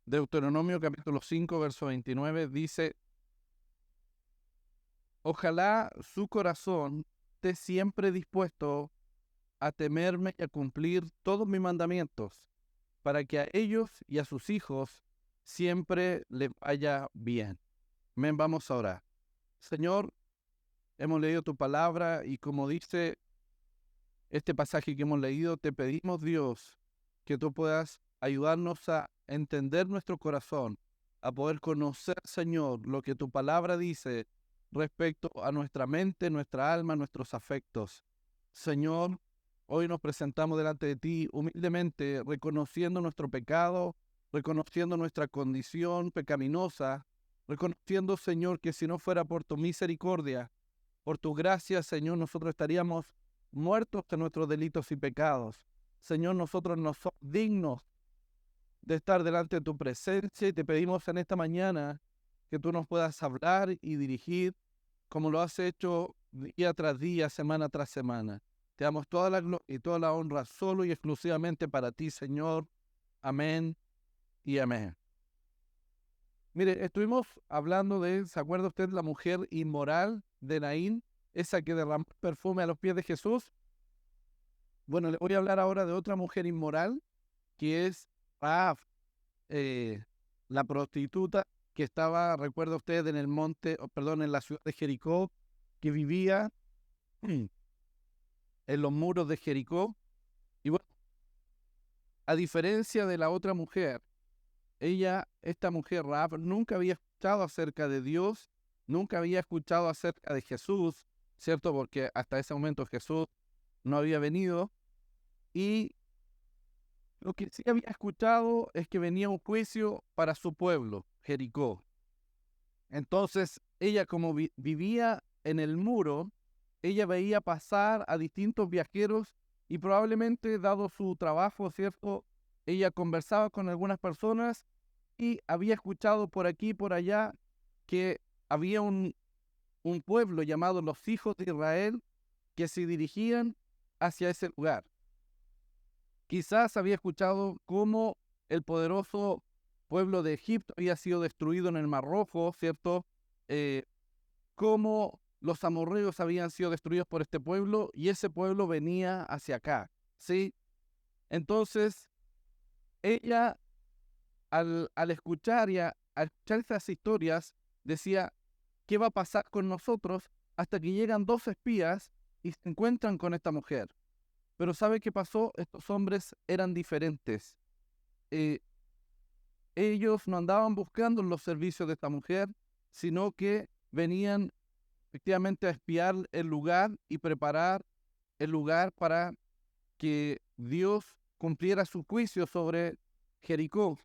Deuteronomio capítulo 5, verso 29 dice: ojalá su corazón esté siempre dispuesto a temerme y a cumplir todos mis mandamientos, para que a ellos y a sus hijos siempre les vaya bien. Amén, vamos a orar. Señor, hemos leído tu palabra y como dice este pasaje que hemos leído, te pedimos, Dios, que tú puedas ayudarnos a entender nuestro corazón, a poder conocer, Señor, lo que tu palabra dice respecto a nuestra mente, nuestra alma, nuestros afectos. Señor, hoy nos presentamos delante de ti humildemente, reconociendo nuestro pecado, reconociendo nuestra condición pecaminosa, reconociendo, Señor, que si no fuera por tu misericordia, por tu gracia, Señor, nosotros estaríamos muertos de nuestros delitos y pecados. Señor, nosotros no somos dignos de estar delante de tu presencia y te pedimos en esta mañana que tú nos puedas hablar y dirigir como lo has hecho día tras día, semana tras semana. Te damos toda la gloria y toda la honra solo y exclusivamente para ti, Señor. Amén y amén. Mire, estuvimos hablando ¿se acuerda usted la mujer inmoral de Naín? Esa que derramó perfume a los pies de Jesús. Bueno, le voy a hablar ahora de otra mujer inmoral, que es Raab, la prostituta que estaba, recuerda usted, en el monte, perdón, en la ciudad de Jericó, que vivía en los muros de Jericó. Y bueno, a diferencia de la otra mujer, esta mujer Raab, nunca había escuchado acerca de Dios, nunca había escuchado acerca de Jesús, ¿cierto? Porque hasta ese momento Jesús no había venido. Y lo que sí había escuchado es que venía un juicio para su pueblo, Jericó. Entonces, ella como vivía en el muro, ella veía pasar a distintos viajeros y probablemente, dado su trabajo, ¿cierto? Ella conversaba con algunas personas y había escuchado por aquí y por allá que había un pueblo llamado los hijos de Israel que se dirigían hacia ese lugar. Quizás había escuchado cómo el poderoso pueblo de Egipto había sido destruido en el Mar Rojo, ¿cierto? Cómo los amorreos habían sido destruidos por este pueblo y ese pueblo venía hacia acá, ¿sí? Entonces, ella, al escuchar al escuchar estas historias, decía: ¿qué va a pasar con nosotros? Hasta que llegan dos espías y se encuentran con esta mujer. Pero ¿sabe qué pasó? Estos hombres eran diferentes. Eh, Ellos no andaban buscando los servicios de esta mujer, sino que venían efectivamente a espiar el lugar y preparar el lugar para que Dios cumpliera su juicio sobre Jericó.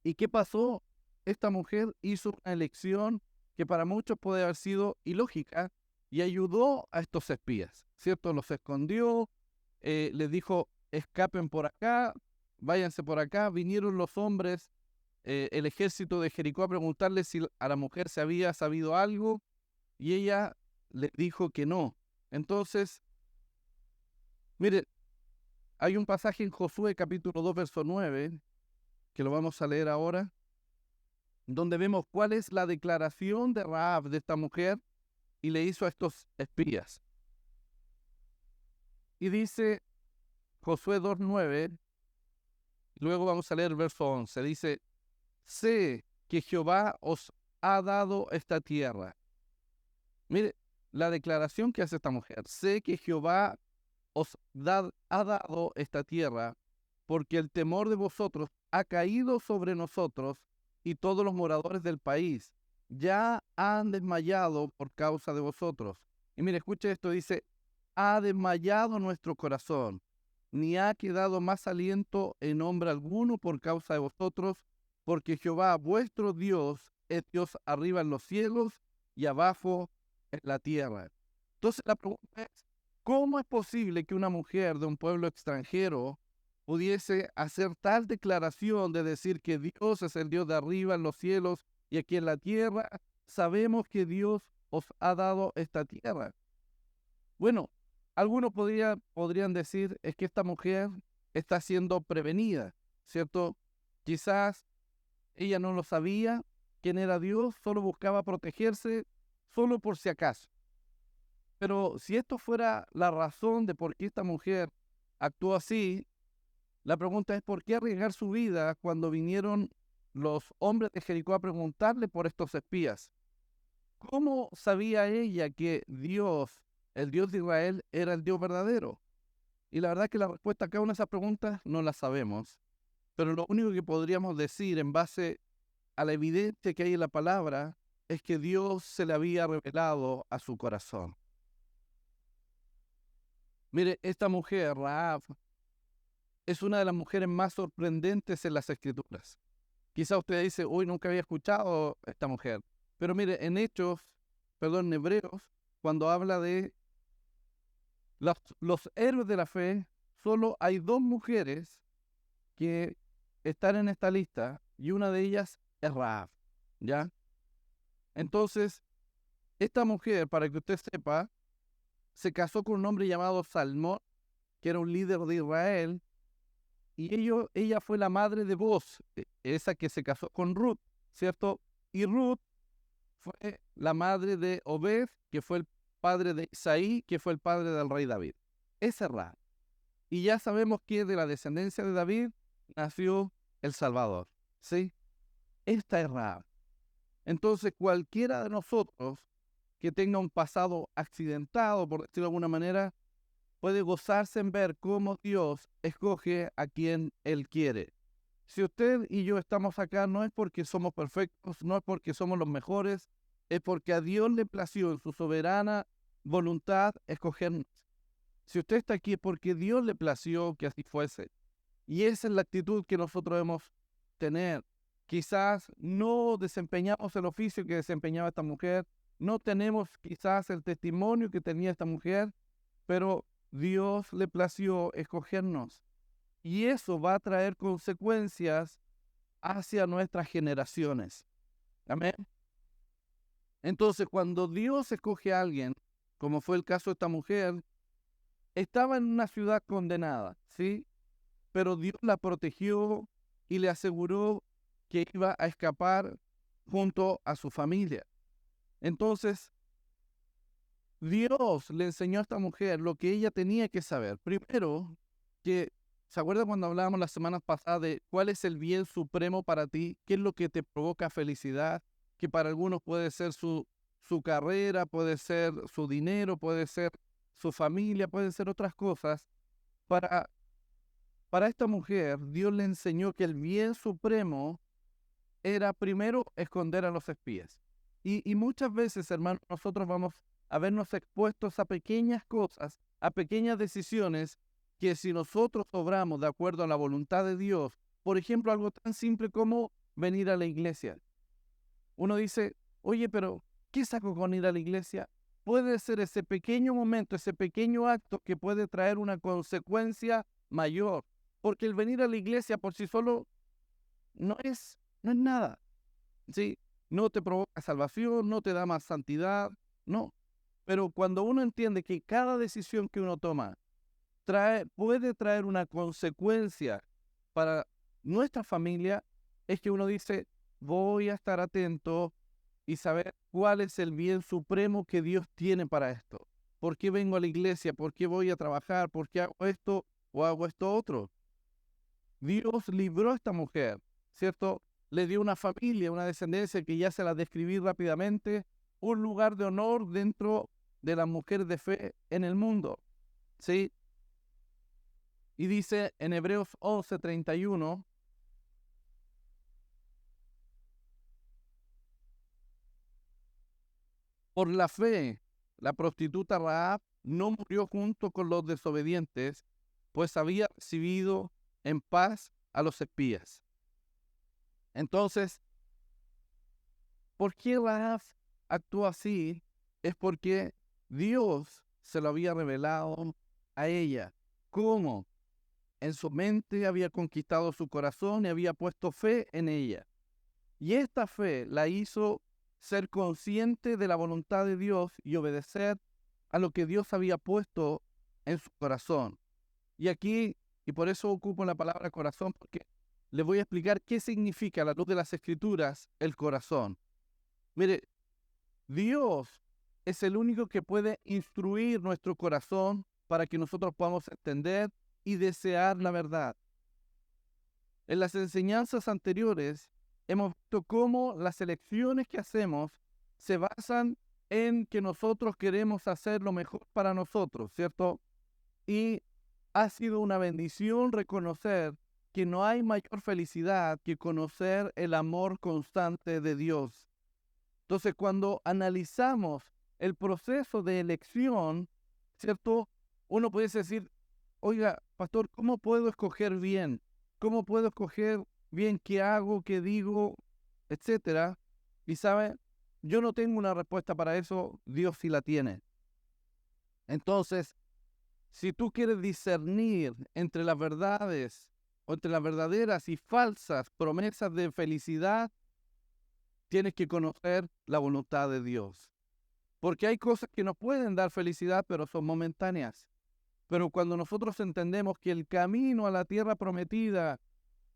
¿Y qué pasó? Esta mujer hizo una elección que para muchos puede haber sido ilógica y ayudó a estos espías, ¿cierto? Los escondió, les dijo: escapen por acá, váyanse por acá. Vinieron los hombres, el ejército de Jericó, a preguntarle si a la mujer se había sabido algo y ella les dijo que no. Entonces, miren, hay un pasaje en Josué capítulo 2, verso 9, que lo vamos a leer ahora, donde vemos cuál es la declaración de Rahab, de esta mujer, y le hizo a estos espías. Y dice Josué 2:9, luego vamos a leer el verso 11, dice: sé que Jehová os ha dado esta tierra. Mire la declaración que hace esta mujer: sé que Jehová os ha dado esta tierra, porque el temor de vosotros ha caído sobre nosotros, y todos los moradores del país ya han desmayado por causa de vosotros. Y mire, escuche esto, dice: ha desmayado nuestro corazón, ni ha quedado más aliento en hombre alguno por causa de vosotros, porque Jehová vuestro Dios es Dios arriba en los cielos y abajo en la tierra. Entonces la pregunta es: ¿cómo es posible que una mujer de un pueblo extranjero pudiese hacer tal declaración de decir que Dios es el Dios de arriba en los cielos y aquí en la tierra? Sabemos que Dios os ha dado esta tierra. Bueno, algunos podrían decir: es que esta mujer está siendo prevenida, ¿cierto? Quizás Ella no lo sabía quién era Dios, solo buscaba protegerse, solo por si acaso. Pero si esto fuera la razón de por qué esta mujer actuó así, la pregunta es ¿por qué arriesgar su vida cuando vinieron los hombres de Jericó a preguntarle por estos espías? ¿Cómo sabía ella que Dios, el Dios de Israel, era el Dios verdadero? Y la verdad que la respuesta a cada una de esas preguntas no la sabemos. Pero lo único que podríamos decir en base a la evidencia que hay en la palabra es que Dios se le había revelado a su corazón. Mire, esta mujer, Rahab, es una de las mujeres más sorprendentes en las Escrituras. Quizá usted dice, uy, nunca había escuchado a esta mujer. Pero mire, en Hebreos, cuando habla de los héroes de la fe, solo hay dos mujeres que están en esta lista y una de ellas es Rahab, ¿ya? Entonces, esta mujer, para que usted sepa, se casó con un hombre llamado Salmón, que era un líder de Israel, y ella fue la madre de Boz, esa que se casó con Ruth, ¿cierto? Y Ruth fue la madre de Obed, que fue el padre de Isaí, que fue el padre del rey David. Esa es Rahab. Y ya sabemos que de la descendencia de David nació el Salvador, ¿sí? Esta es Rahab. Entonces, cualquiera de nosotros que tenga un pasado accidentado, por decirlo de alguna manera, puede gozarse en ver cómo Dios escoge a quien Él quiere. Si usted y yo estamos acá, no es porque somos perfectos, no es porque somos los mejores, es porque a Dios le plació en su soberana voluntad escogernos. Si usted está aquí es porque Dios le plació que así fuese. Y esa es la actitud que nosotros debemos tener. Quizás no desempeñamos el oficio que desempeñaba esta mujer, no tenemos quizás el testimonio que tenía esta mujer, pero Dios le plació escogernos. Y eso va a traer consecuencias hacia nuestras generaciones. Amén. Entonces, cuando Dios escoge a alguien, como fue el caso de esta mujer, estaba en una ciudad condenada, ¿sí? Pero Dios la protegió y le aseguró que iba a escapar junto a su familia. Entonces, Dios le enseñó a esta mujer lo que ella tenía que saber. Primero, que, ¿se acuerda cuando hablábamos la semana pasada de cuál es el bien supremo para ti? ¿Qué es lo que te provoca felicidad? Que para algunos puede ser su carrera, puede ser su dinero, puede ser su familia, pueden ser otras cosas. Para esta mujer, Dios le enseñó que el bien supremo era primero esconder a los espías. Y muchas veces, hermanos, nosotros vamos a vernos expuestos a pequeñas cosas, a pequeñas decisiones, que si nosotros obramos de acuerdo a la voluntad de Dios, por ejemplo, algo tan simple como venir a la iglesia. Uno dice, oye, pero ¿qué saco con ir a la iglesia? Puede ser ese pequeño momento, ese pequeño acto que puede traer una consecuencia mayor. Porque el venir a la iglesia por sí solo no es nada. ¿Sí? No te provoca salvación, no te da más santidad, no. Pero cuando uno entiende que cada decisión que uno toma puede traer una consecuencia para nuestra familia, es que uno dice, voy a estar atento y saber cuál es el bien supremo que Dios tiene para esto. ¿Por qué vengo a la iglesia? ¿Por qué voy a trabajar? ¿Por qué hago esto o hago esto otro? Dios libró a esta mujer, ¿cierto? Le dio una familia, una descendencia que ya se la describí rápidamente, un lugar de honor dentro de las mujeres de fe en el mundo, ¿sí? Y dice en Hebreos 11:31, por la fe, la prostituta Rahab no murió junto con los desobedientes, pues había recibido en paz a los espías. Entonces, ¿por qué Rahab actuó así? Es porque Dios se lo había revelado a ella. ¿Cómo? En su mente había conquistado su corazón y había puesto fe en ella. Y esta fe la hizo ser consciente de la voluntad de Dios y obedecer a lo que Dios había puesto en su corazón. Y aquí, y por eso ocupo la palabra corazón, porque les voy a explicar qué significa a la luz de las Escrituras el corazón. Mire, Dios es el único que puede instruir nuestro corazón para que nosotros podamos entender y desear la verdad. En las enseñanzas anteriores hemos visto cómo las elecciones que hacemos se basan en que nosotros queremos hacer lo mejor para nosotros, ¿cierto? Y ha sido una bendición reconocer que no hay mayor felicidad que conocer el amor constante de Dios. Entonces, cuando analizamos el proceso de elección, ¿cierto? Uno puede decir, oiga, pastor, ¿cómo puedo escoger bien? ¿Cómo puedo escoger bien qué hago, qué digo, etcétera? Y sabe, yo no tengo una respuesta para eso, Dios sí la tiene. Entonces, si tú quieres discernir entre las verdades o entre las verdaderas y falsas promesas de felicidad, tienes que conocer la voluntad de Dios. Porque hay cosas que nos pueden dar felicidad, pero son momentáneas. Pero cuando nosotros entendemos que el camino a la tierra prometida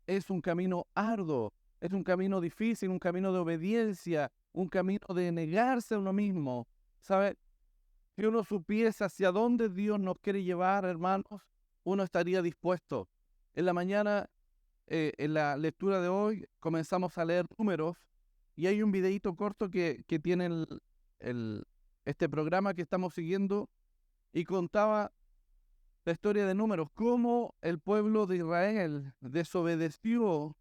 es un camino arduo, es un camino difícil, un camino de obediencia, un camino de negarse a uno mismo, ¿sabe? Si uno supiese hacia dónde Dios nos quiere llevar, hermanos, uno estaría dispuesto. En la mañana, en la lectura de hoy, comenzamos a leer Números y hay un videíto corto que tiene este programa que estamos siguiendo y contaba la historia de Números, cómo el pueblo de Israel desobedeció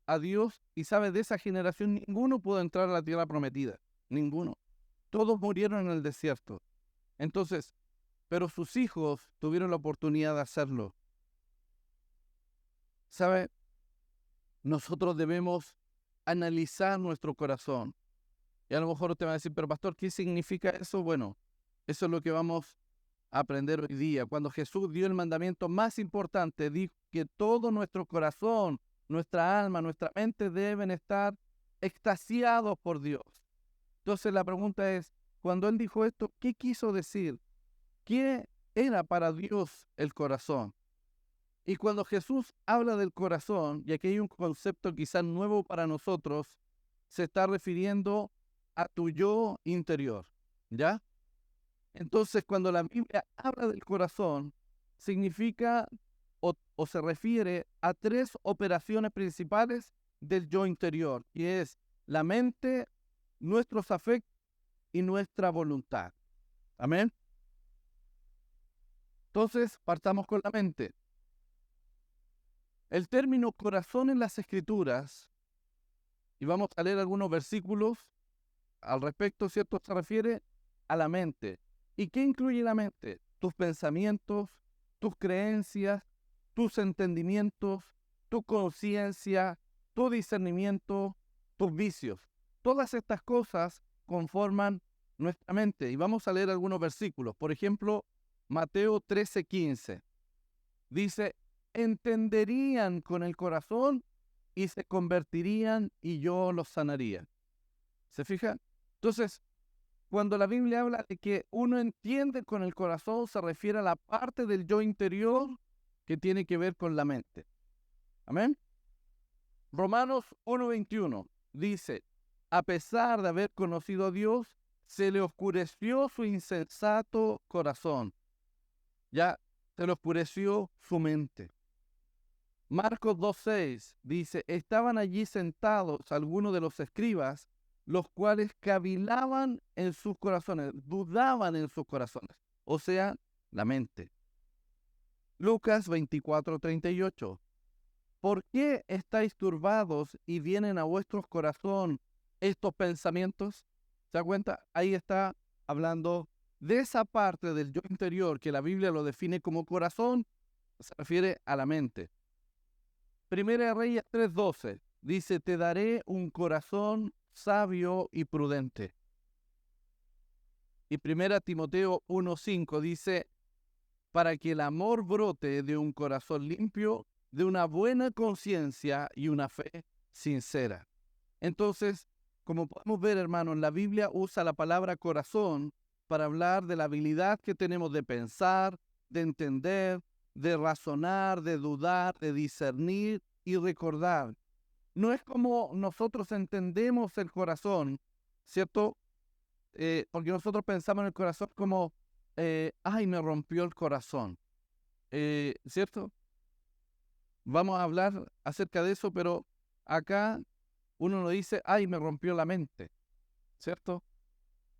a Dios y sabe, de esa generación ninguno pudo entrar a la tierra prometida, ninguno. Todos murieron en el desierto. Entonces, pero sus hijos tuvieron la oportunidad de hacerlo. ¿Sabe? Nosotros debemos analizar nuestro corazón. Y a lo mejor usted va a decir, pero pastor, ¿qué significa eso? Bueno, eso es lo que vamos a aprender hoy día. Cuando Jesús dio el mandamiento más importante, dijo que todo nuestro corazón, nuestra alma, nuestra mente deben estar extasiados por Dios. Entonces la pregunta es, cuando Él dijo esto, ¿qué quiso decir? ¿Qué era para Dios el corazón? Y cuando Jesús habla del corazón, y aquí hay un concepto quizás nuevo para nosotros, se está refiriendo a tu yo interior, ¿ya? Entonces, cuando la Biblia habla del corazón, significa o se refiere a tres operaciones principales del yo interior, y es la mente, nuestros afectos y nuestra voluntad. Amén. Entonces, partamos con la mente. El término corazón en las Escrituras, y vamos a leer algunos versículos al respecto, ¿cierto? Se refiere a la mente. ¿Y qué incluye la mente? Tus pensamientos, tus creencias, tus entendimientos, tu conciencia, tu discernimiento, tus vicios. Todas estas cosas conforman nuestra mente. Y vamos a leer algunos versículos. Por ejemplo, Mateo 13:15. Dice, entenderían con el corazón y se convertirían y yo los sanaría. ¿Se fija? Entonces, cuando la Biblia habla de que uno entiende con el corazón, se refiere a la parte del yo interior que tiene que ver con la mente. Amén. Romanos 1:21 dice, a pesar de haber conocido a Dios, se le oscureció su insensato corazón. Ya se le oscureció su mente. Marcos 2:6 dice, estaban allí sentados algunos de los escribas, los cuales cavilaban en sus corazones, dudaban en sus corazones, o sea, la mente. Lucas 24:38, ¿por qué estáis turbados y vienen a vuestro corazón estos pensamientos? ¿Se da cuenta? Ahí está hablando de esa parte del yo interior que la Biblia lo define como corazón, se refiere a la mente. Primera de Reyes 3:12 dice, te daré un corazón sabio y prudente. Y Primera Timoteo 1:5 dice, para que el amor brote de un corazón limpio, de una buena conciencia y una fe sincera. Entonces, como podemos ver, hermanos, la Biblia usa la palabra corazón para hablar de la habilidad que tenemos de pensar, de entender, de razonar, de dudar, de discernir y recordar. No es como nosotros entendemos el corazón, ¿cierto? Porque nosotros pensamos en el corazón como, ay, me rompió el corazón, ¿cierto? Vamos a hablar acerca de eso, pero acá uno no dice, ay, me rompió la mente, ¿cierto?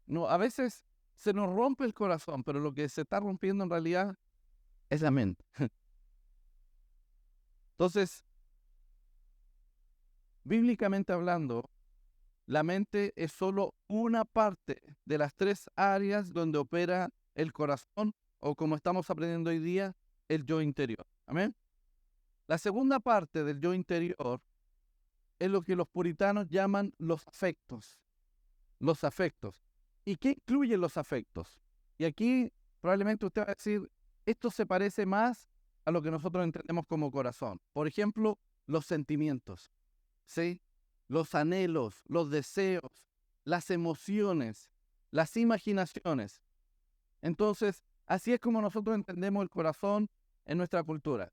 No, a veces se nos rompe el corazón, pero lo que se está rompiendo en realidad es la mente. Entonces, bíblicamente hablando, la mente es solo una parte de las tres áreas donde opera el corazón, o como estamos aprendiendo hoy día, el yo interior. Amén. La segunda parte del yo interior es lo que los puritanos llaman los afectos. Los afectos. ¿Y qué incluyen los afectos? Y aquí probablemente usted va a decir, esto se parece más a lo que nosotros entendemos como corazón. Por ejemplo, los sentimientos, ¿sí? Los anhelos, los deseos, las emociones, las imaginaciones. Entonces, así es como nosotros entendemos el corazón en nuestra cultura.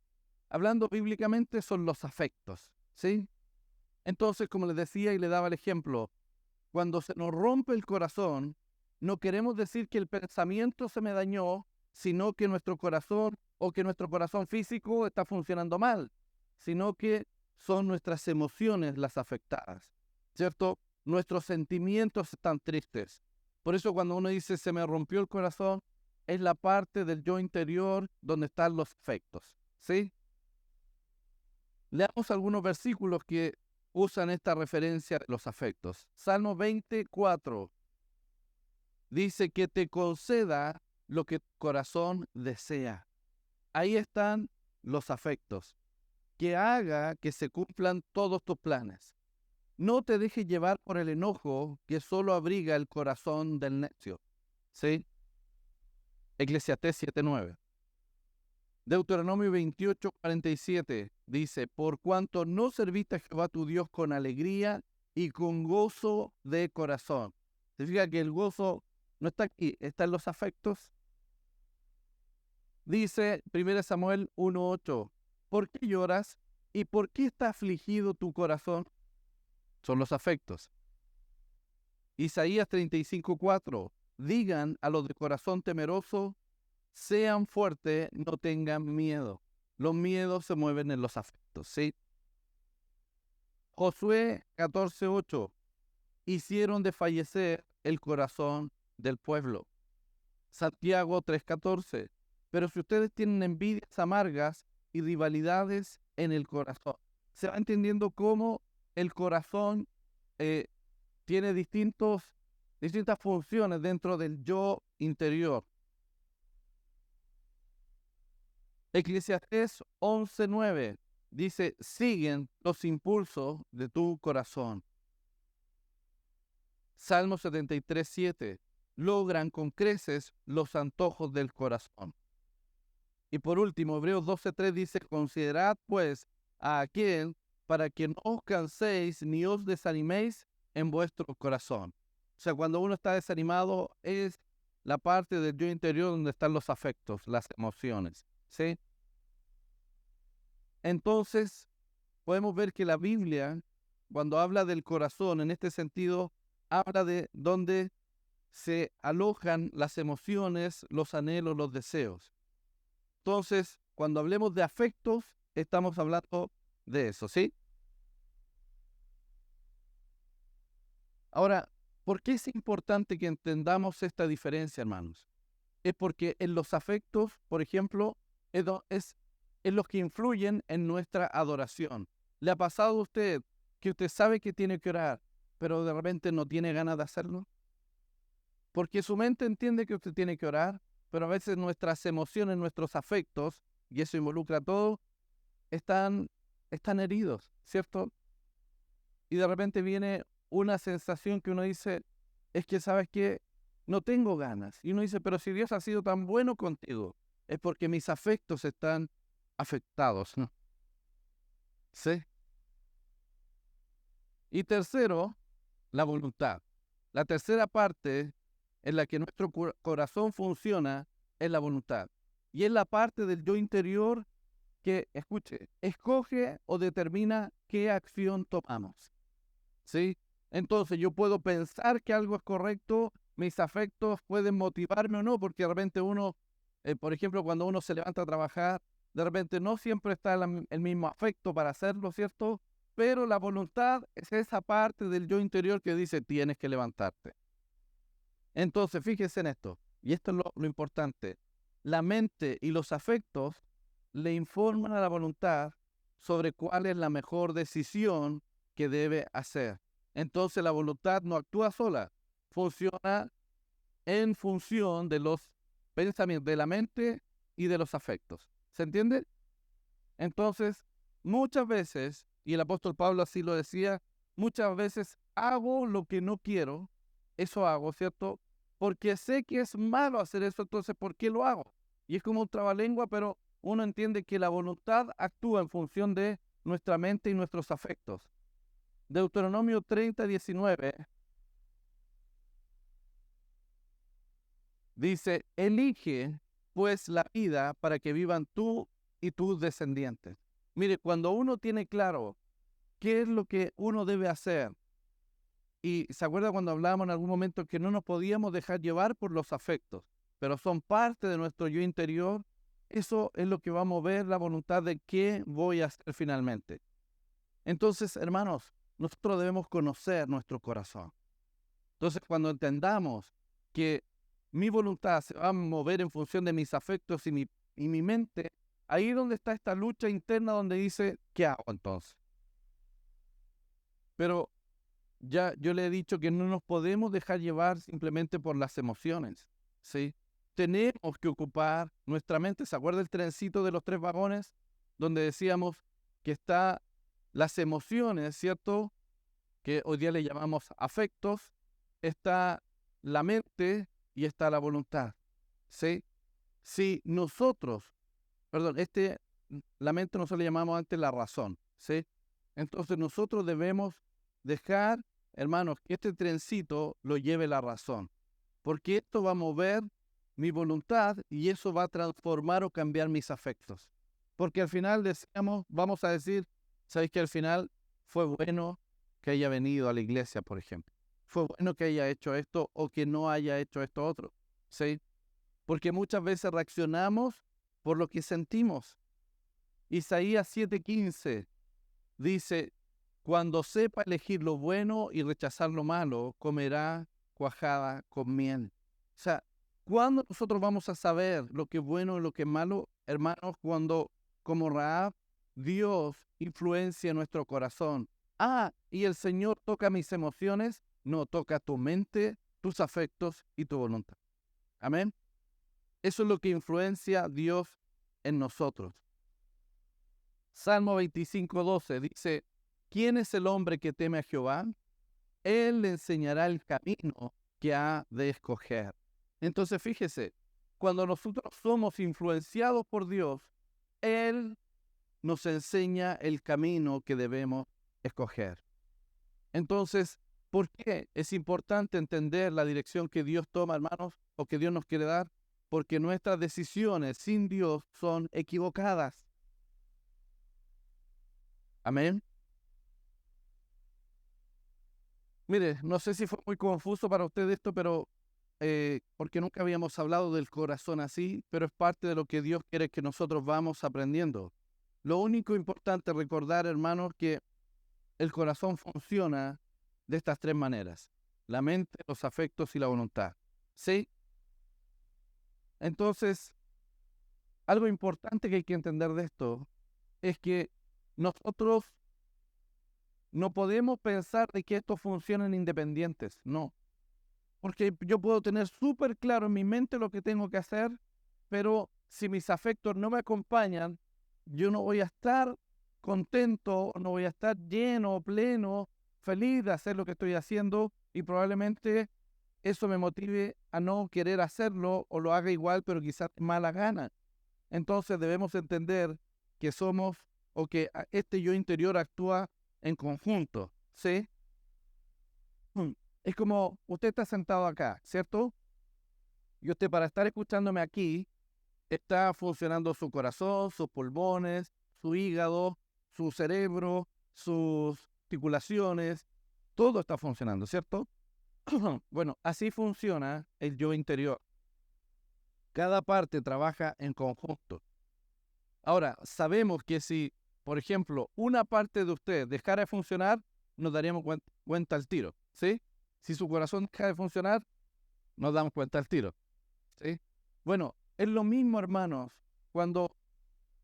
Hablando bíblicamente, son los afectos, ¿sí? Entonces, como les decía y le daba el ejemplo, cuando se nos rompe el corazón, no queremos decir que el pensamiento se me dañó, sino que nuestro corazón o que nuestro corazón físico está funcionando mal, sino que son nuestras emociones las afectadas, ¿cierto? Nuestros sentimientos están tristes. Por eso cuando uno dice se me rompió el corazón, es la parte del yo interior donde están los afectos, ¿sí? Leamos algunos versículos que usan esta referencia de los afectos. Salmo 24 dice que te conceda lo que tu corazón desea. Ahí están los afectos. Que haga que se cumplan todos tus planes. No te dejes llevar por el enojo que solo abriga el corazón del necio. ¿Sí? Eclesiastés 7:9. Deuteronomio 28:47 dice, por cuanto no serviste a Jehová tu Dios con alegría y con gozo de corazón. Significa que el gozo no está aquí, está en los afectos. Dice 1 Samuel 1:8, ¿por qué lloras y por qué está afligido tu corazón? Son los afectos. Isaías 35:4, digan a los de corazón temeroso, sean fuertes, no tengan miedo. Los miedos se mueven en los afectos, ¿sí? Josué 14:8, hicieron desfallecer el corazón del pueblo. Santiago 3:14, pero si ustedes tienen envidias amargas y rivalidades en el corazón, se va entendiendo cómo el corazón tiene distintas funciones dentro del yo interior. Eclesiastés 11:9 dice, siguen los impulsos de tu corazón. Salmo 73:7, logran con creces los antojos del corazón. Y por último, Hebreos 12:3 dice, considerad pues a aquel para que no os canséis ni os desaniméis en vuestro corazón. O sea, cuando uno está desanimado es la parte del yo interior donde están los afectos, las emociones, ¿sí? Entonces, podemos ver que la Biblia, cuando habla del corazón, en este sentido, habla de donde se alojan las emociones, los anhelos, los deseos. Entonces, cuando hablemos de afectos, estamos hablando de eso, ¿sí? Ahora, ¿por qué es importante que entendamos esta diferencia, hermanos? Es porque en los afectos, por ejemplo, es los que influyen en nuestra adoración. ¿Le ha pasado a usted que usted sabe que tiene que orar, pero de repente no tiene ganas de hacerlo? Porque su mente entiende que usted tiene que orar, pero a veces nuestras emociones, nuestros afectos, y eso involucra a todo, están heridos, ¿cierto? Y de repente viene una sensación que uno dice, es que, ¿sabes qué? No tengo ganas. Y uno dice, pero si Dios ha sido tan bueno contigo, es porque mis afectos están afectados, ¿no? ¿Sí? Y tercero, la voluntad. La tercera parte en la que nuestro corazón funciona es la voluntad. Y es la parte del yo interior que, escuche, escoge o determina qué acción tomamos, ¿sí? Entonces yo puedo pensar que algo es correcto, mis afectos pueden motivarme o no, porque de repente uno, por ejemplo, cuando uno se levanta a trabajar, de repente no siempre está el mismo afecto para hacerlo, ¿cierto? Pero la voluntad es esa parte del yo interior que dice, tienes que levantarte. Entonces, fíjese en esto, y esto es lo importante. La mente y los afectos le informan a la voluntad sobre cuál es la mejor decisión que debe hacer. Entonces, la voluntad no actúa sola, funciona en función de los pensamientos de la mente y de los afectos. ¿Se entiende? Entonces, muchas veces, y el apóstol Pablo así lo decía, muchas veces hago lo que no quiero, eso hago, ¿cierto? Porque sé que es malo hacer eso, entonces, ¿por qué lo hago? Y es como un trabalengua, pero uno entiende que la voluntad actúa en función de nuestra mente y nuestros afectos. Deuteronomio 30:19 dice, elige pues la vida para que vivan tú y tus descendientes. Mire, cuando uno tiene claro qué es lo que uno debe hacer. Y se acuerda cuando hablábamos en algún momento que no nos podíamos dejar llevar por los afectos, pero son parte de nuestro yo interior. Eso es lo que va a mover la voluntad de qué voy a hacer finalmente. Entonces, hermanos, nosotros debemos conocer nuestro corazón. Entonces, cuando entendamos que mi voluntad se va a mover en función de mis afectos y mi mente, ahí es donde está esta lucha interna donde dice, ¿qué hago entonces? Pero ya yo le he dicho que no nos podemos dejar llevar simplemente por las emociones, ¿sí? Tenemos que ocupar nuestra mente. ¿Se acuerda el trencito de los 3 vagones? Donde decíamos que está las emociones, ¿cierto? Que hoy día le llamamos afectos, está la mente y está la voluntad, ¿sí? Si nosotros, perdón, la mente nosotros le llamamos antes la razón, ¿sí? Entonces nosotros debemos dejar, hermanos, que este trencito lo lleve la razón, porque esto va a mover mi voluntad y eso va a transformar o cambiar mis afectos. Porque al final decíamos, vamos a decir, ¿sabéis que al final fue bueno que haya venido a la iglesia, por ejemplo? Fue bueno que haya hecho esto o que no haya hecho esto otro, ¿sí? Porque muchas veces reaccionamos por lo que sentimos. Isaías 7:15 dice, cuando sepa elegir lo bueno y rechazar lo malo, comerá cuajada con miel. O sea, ¿cuándo nosotros vamos a saber lo que es bueno y lo que es malo, hermanos? Cuando, como Rahab, Dios influencia nuestro corazón. Ah, y el Señor toca mis emociones, no toca tu mente, tus afectos y tu voluntad. Amén. Eso es lo que influencia Dios en nosotros. Salmo 25:12 dice, ¿quién es el hombre que teme a Jehová? Él le enseñará el camino que ha de escoger. Entonces, fíjese, cuando nosotros somos influenciados por Dios, Él nos enseña el camino que debemos escoger. Entonces, ¿por qué es importante entender la dirección que Dios toma, hermanos, o que Dios nos quiere dar? Porque nuestras decisiones sin Dios son equivocadas. Amén. Mire, no sé si fue muy confuso para usted esto, pero porque nunca habíamos hablado del corazón así, pero es parte de lo que Dios quiere que nosotros vamos aprendiendo. Lo único importante recordar, hermanos, que el corazón funciona de estas 3 maneras: la mente, los afectos y la voluntad. ¿Sí? Entonces, algo importante que hay que entender de esto es que nosotros no podemos pensar de que estos funcionan independientes, no. Porque yo puedo tener súper claro en mi mente lo que tengo que hacer, pero si mis afectos no me acompañan, yo no voy a estar contento, no voy a estar lleno, pleno, feliz de hacer lo que estoy haciendo y probablemente eso me motive a no querer hacerlo o lo haga igual, pero quizás de mala gana. Entonces debemos entender que somos o que este yo interior actúa en conjunto, ¿sí? Es como usted está sentado acá, ¿cierto? Y usted para estar escuchándome aquí, está funcionando su corazón, sus pulmones, su hígado, su cerebro, sus articulaciones, todo está funcionando, ¿cierto? Bueno, así funciona el yo interior. Cada parte trabaja en conjunto. Ahora, sabemos que si, por ejemplo, una parte de usted dejara de funcionar, nos daríamos cuenta al tiro, ¿sí? Si su corazón deja de funcionar, nos damos cuenta al tiro, ¿sí? Bueno, es lo mismo, hermanos, cuando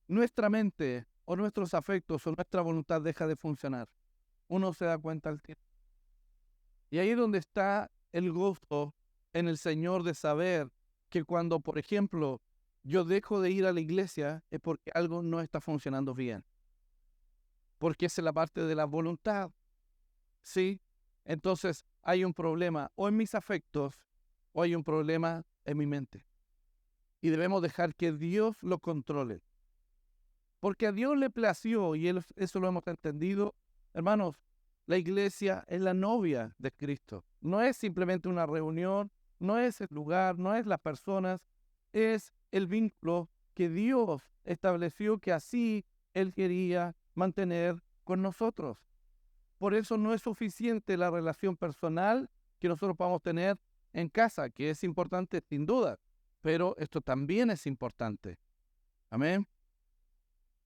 nuestra mente o nuestros afectos o nuestra voluntad deja de funcionar, uno se da cuenta al tiro. Y ahí es donde está el gozo en el Señor de saber que cuando, por ejemplo, yo dejo de ir a la iglesia es porque algo no está funcionando bien. Porque es la parte de la voluntad, ¿sí? Entonces hay un problema o en mis afectos o hay un problema en mi mente. Y debemos dejar que Dios lo controle. Porque a Dios le plació, y eso lo hemos entendido, hermanos, la iglesia es la novia de Cristo. No es simplemente una reunión, no es el lugar, no es las personas, es el vínculo que Dios estableció que así Él quería mantener con nosotros. Por eso no es suficiente la relación personal que nosotros podamos tener en casa, que es importante sin duda, pero esto también es importante. Amén.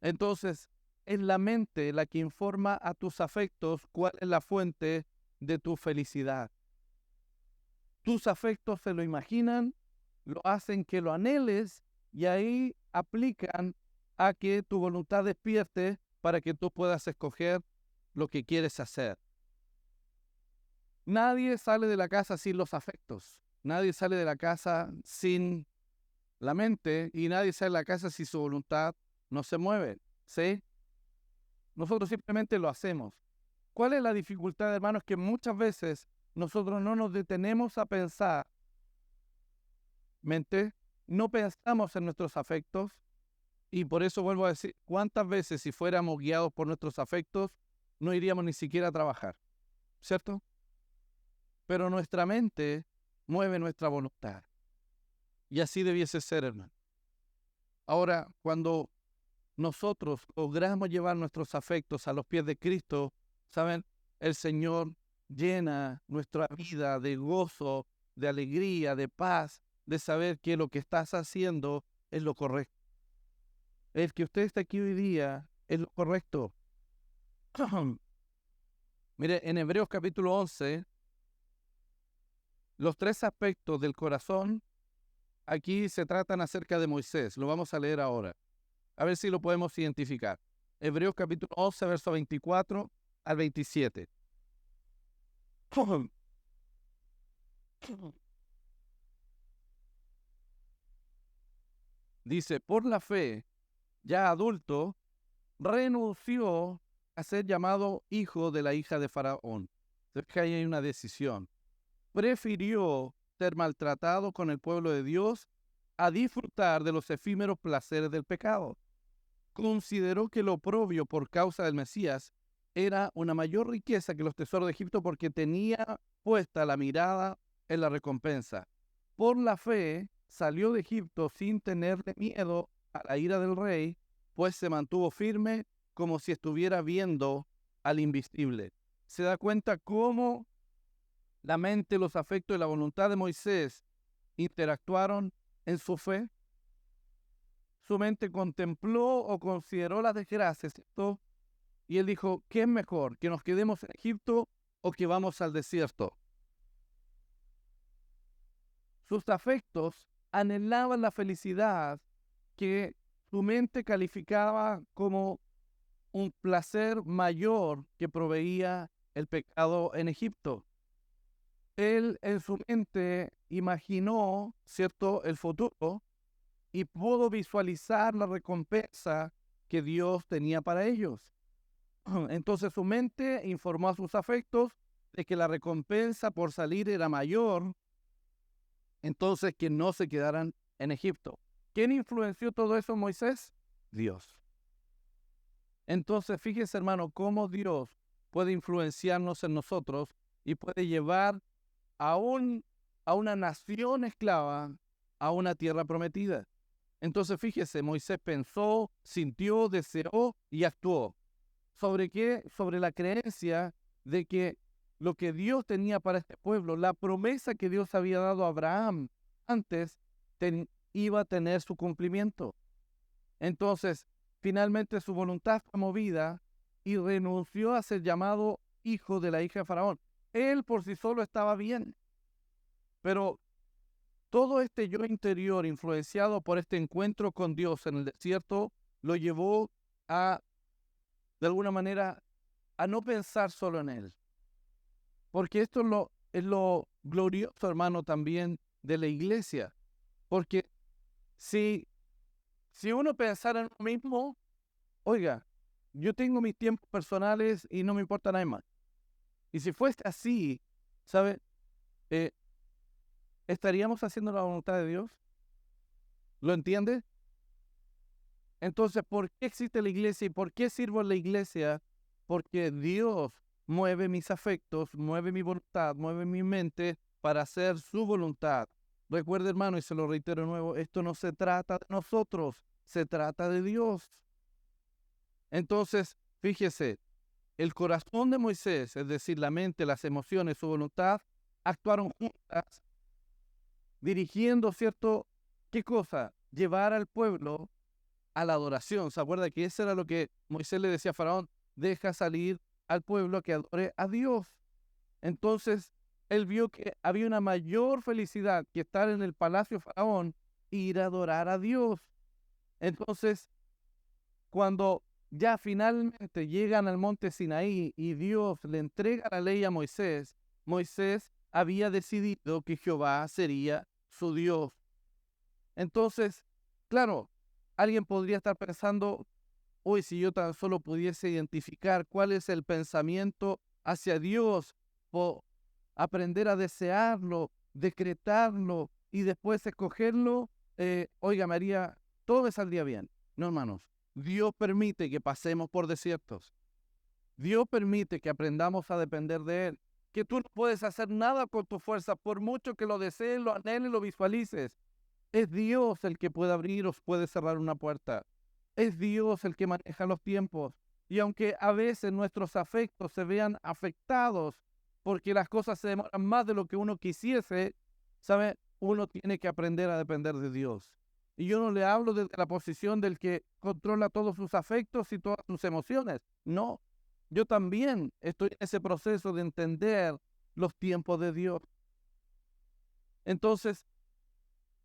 Entonces, es la mente la que informa a tus afectos cuál es la fuente de tu felicidad. Tus afectos se lo imaginan, lo hacen que lo anheles y ahí aplican a que tu voluntad despierte para que tú puedas escoger lo que quieres hacer. Nadie sale de la casa sin los afectos. Nadie sale de la casa sin la mente y nadie sale de la casa si su voluntad no se mueve. ¿Sí? Nosotros simplemente lo hacemos. ¿Cuál es la dificultad, hermanos? Que muchas veces nosotros no nos detenemos a pensar, mente, no pensamos en nuestros afectos y por eso vuelvo a decir, ¿cuántas veces si fuéramos guiados por nuestros afectos no iríamos ni siquiera a trabajar? ¿Cierto? Pero nuestra mente mueve nuestra voluntad y así debiese ser, hermano. Ahora, cuando nosotros logramos llevar nuestros afectos a los pies de Cristo, ¿saben? El Señor llena nuestra vida de gozo, de alegría, de paz, de saber que lo que estás haciendo es lo correcto. El que usted está aquí hoy día es lo correcto. Mire, en Hebreos capítulo 11, los tres aspectos del corazón aquí se tratan acerca de Moisés. Lo vamos a leer ahora. A ver si lo podemos identificar. Hebreos capítulo 11, verso 24 al 27. Dice, por la fe, ya adulto, renunció a ser llamado hijo de la hija de Faraón. Entonces, ahí hay una decisión. Prefirió ser maltratado con el pueblo de Dios a disfrutar de los efímeros placeres del pecado. Consideró que lo oprobio por causa del Mesías era una mayor riqueza que los tesoros de Egipto porque tenía puesta la mirada en la recompensa. Por la fe salió de Egipto sin tenerle miedo a la ira del rey, pues se mantuvo firme como si estuviera viendo al invisible. ¿Se da cuenta cómo la mente, los afectos y la voluntad de Moisés interactuaron en su fe? Su mente contempló o consideró las desgracias, ¿cierto? Y él dijo, ¿qué es mejor? ¿Que nos quedemos en Egipto o que vamos al desierto? Sus afectos anhelaban la felicidad que su mente calificaba como un placer mayor que proveía el pecado en Egipto. Él en su mente imaginó, ¿cierto?, el futuro y pudo visualizar la recompensa que Dios tenía para ellos. Entonces su mente informó a sus afectos de que la recompensa por salir era mayor, entonces que no se quedaran en Egipto. ¿Quién influenció todo eso, Moisés? Dios. Entonces fíjese, hermano, cómo Dios puede influenciarnos en nosotros y puede llevar a una nación esclava a una tierra prometida. Entonces fíjese, Moisés pensó, sintió, deseó y actuó. ¿Sobre qué? Sobre la creencia de que lo que Dios tenía para este pueblo, la promesa que Dios había dado a Abraham antes, iba a tener su cumplimiento. Entonces, finalmente su voluntad fue movida y renunció a ser llamado hijo de la hija de Faraón. Él por sí solo estaba bien, pero todo este yo interior, influenciado por este encuentro con Dios en el desierto, lo llevó a, de alguna manera, a no pensar solo en él. Porque esto es lo glorioso, hermano, también de la iglesia. Porque si uno pensara en uno mismo, oiga, yo tengo mis tiempos personales y no me importa nada más. Y si fuese así, ¿sabe? Eh, ¿Estaríamos haciendo la voluntad de Dios? ¿Lo entiende? Entonces, ¿por qué existe la iglesia y por qué sirvo en la iglesia? Porque Dios mueve mis afectos, mueve mi voluntad, mueve mi mente para hacer su voluntad. Recuerde, hermano, y se lo reitero de nuevo, esto no se trata de nosotros, se trata de Dios. Entonces, fíjese, el corazón de Moisés, es decir, la mente, las emociones, su voluntad, actuaron juntas, dirigiendo, ¿cierto? ¿Qué cosa? Llevar al pueblo a la adoración. ¿Se acuerda que eso era lo que Moisés le decía a Faraón? Deja salir al pueblo que adore a Dios. Entonces, él vio que había una mayor felicidad que estar en el palacio de Faraón e ir a adorar a Dios. Entonces, cuando ya finalmente llegan al monte Sinaí y Dios le entrega la ley a Moisés, Moisés había decidido que Jehová sería su Dios. Entonces, claro, alguien podría estar pensando, hoy si yo tan solo pudiese identificar cuál es el pensamiento hacia Dios, o aprender a desearlo, decretarlo y después escogerlo, oiga María, todo me saldría bien. No, hermanos, Dios permite que pasemos por desiertos. Dios permite que aprendamos a depender de Él. Que tú no puedes hacer nada con tu fuerza, por mucho que lo desees, lo anheles, lo visualices. Es Dios el que puede abrir o puede cerrar una puerta. Es Dios el que maneja los tiempos. Y aunque a veces nuestros afectos se vean afectados porque las cosas se demoran más de lo que uno quisiese, ¿sabe? Uno tiene que aprender a depender de Dios. Y yo no le hablo desde la posición del que controla todos sus afectos y todas sus emociones. No, yo también estoy en ese proceso de entender los tiempos de Dios. Entonces,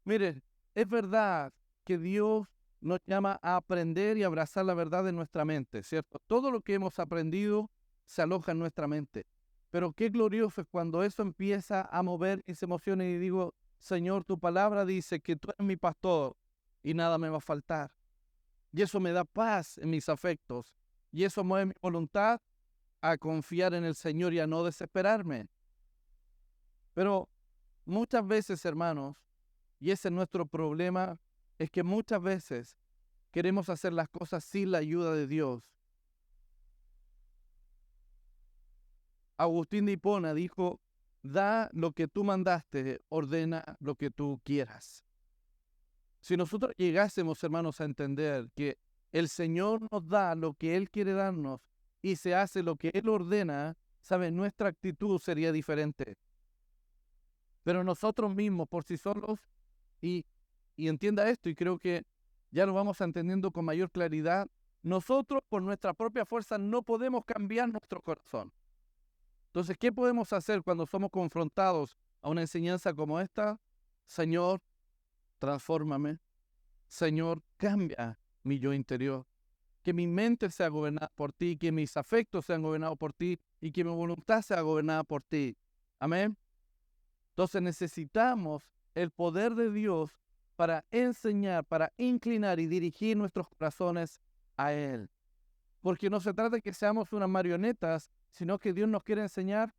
mire, es verdad que Dios nos llama a aprender y abrazar la verdad en nuestra mente, ¿cierto? Todo lo que hemos aprendido se aloja en nuestra mente. Pero qué glorioso es cuando eso empieza a mover mis emociones y digo, Señor, tu palabra dice que tú eres mi pastor y nada me va a faltar. Y eso me da paz en mis afectos. Y eso mueve mi voluntad a confiar en el Señor y a no desesperarme. Pero muchas veces, hermanos, y ese es nuestro problema, es que muchas veces queremos hacer las cosas sin la ayuda de Dios. Agustín de Hipona dijo, da lo que tú mandaste, ordena lo que tú quieras. Si nosotros llegásemos, hermanos, a entender que el Señor nos da lo que Él quiere darnos y se hace lo que Él ordena, ¿saben? Nuestra actitud sería diferente. Pero nosotros mismos, por sí solos, y, y entienda esto, y creo que ya lo vamos entendiendo con mayor claridad, nosotros por nuestra propia fuerza no podemos cambiar nuestro corazón. Entonces, ¿qué podemos hacer cuando somos confrontados a una enseñanza como esta? Señor, transfórmame. Señor, cambia mi yo interior. Que mi mente sea gobernada por ti, que mis afectos sean gobernados por ti y que mi voluntad sea gobernada por ti. Amén. Entonces necesitamos el poder de Dios para enseñar, para inclinar y dirigir nuestros corazones a Él. Porque no se trata de que seamos unas marionetas, sino que Dios nos quiere enseñar,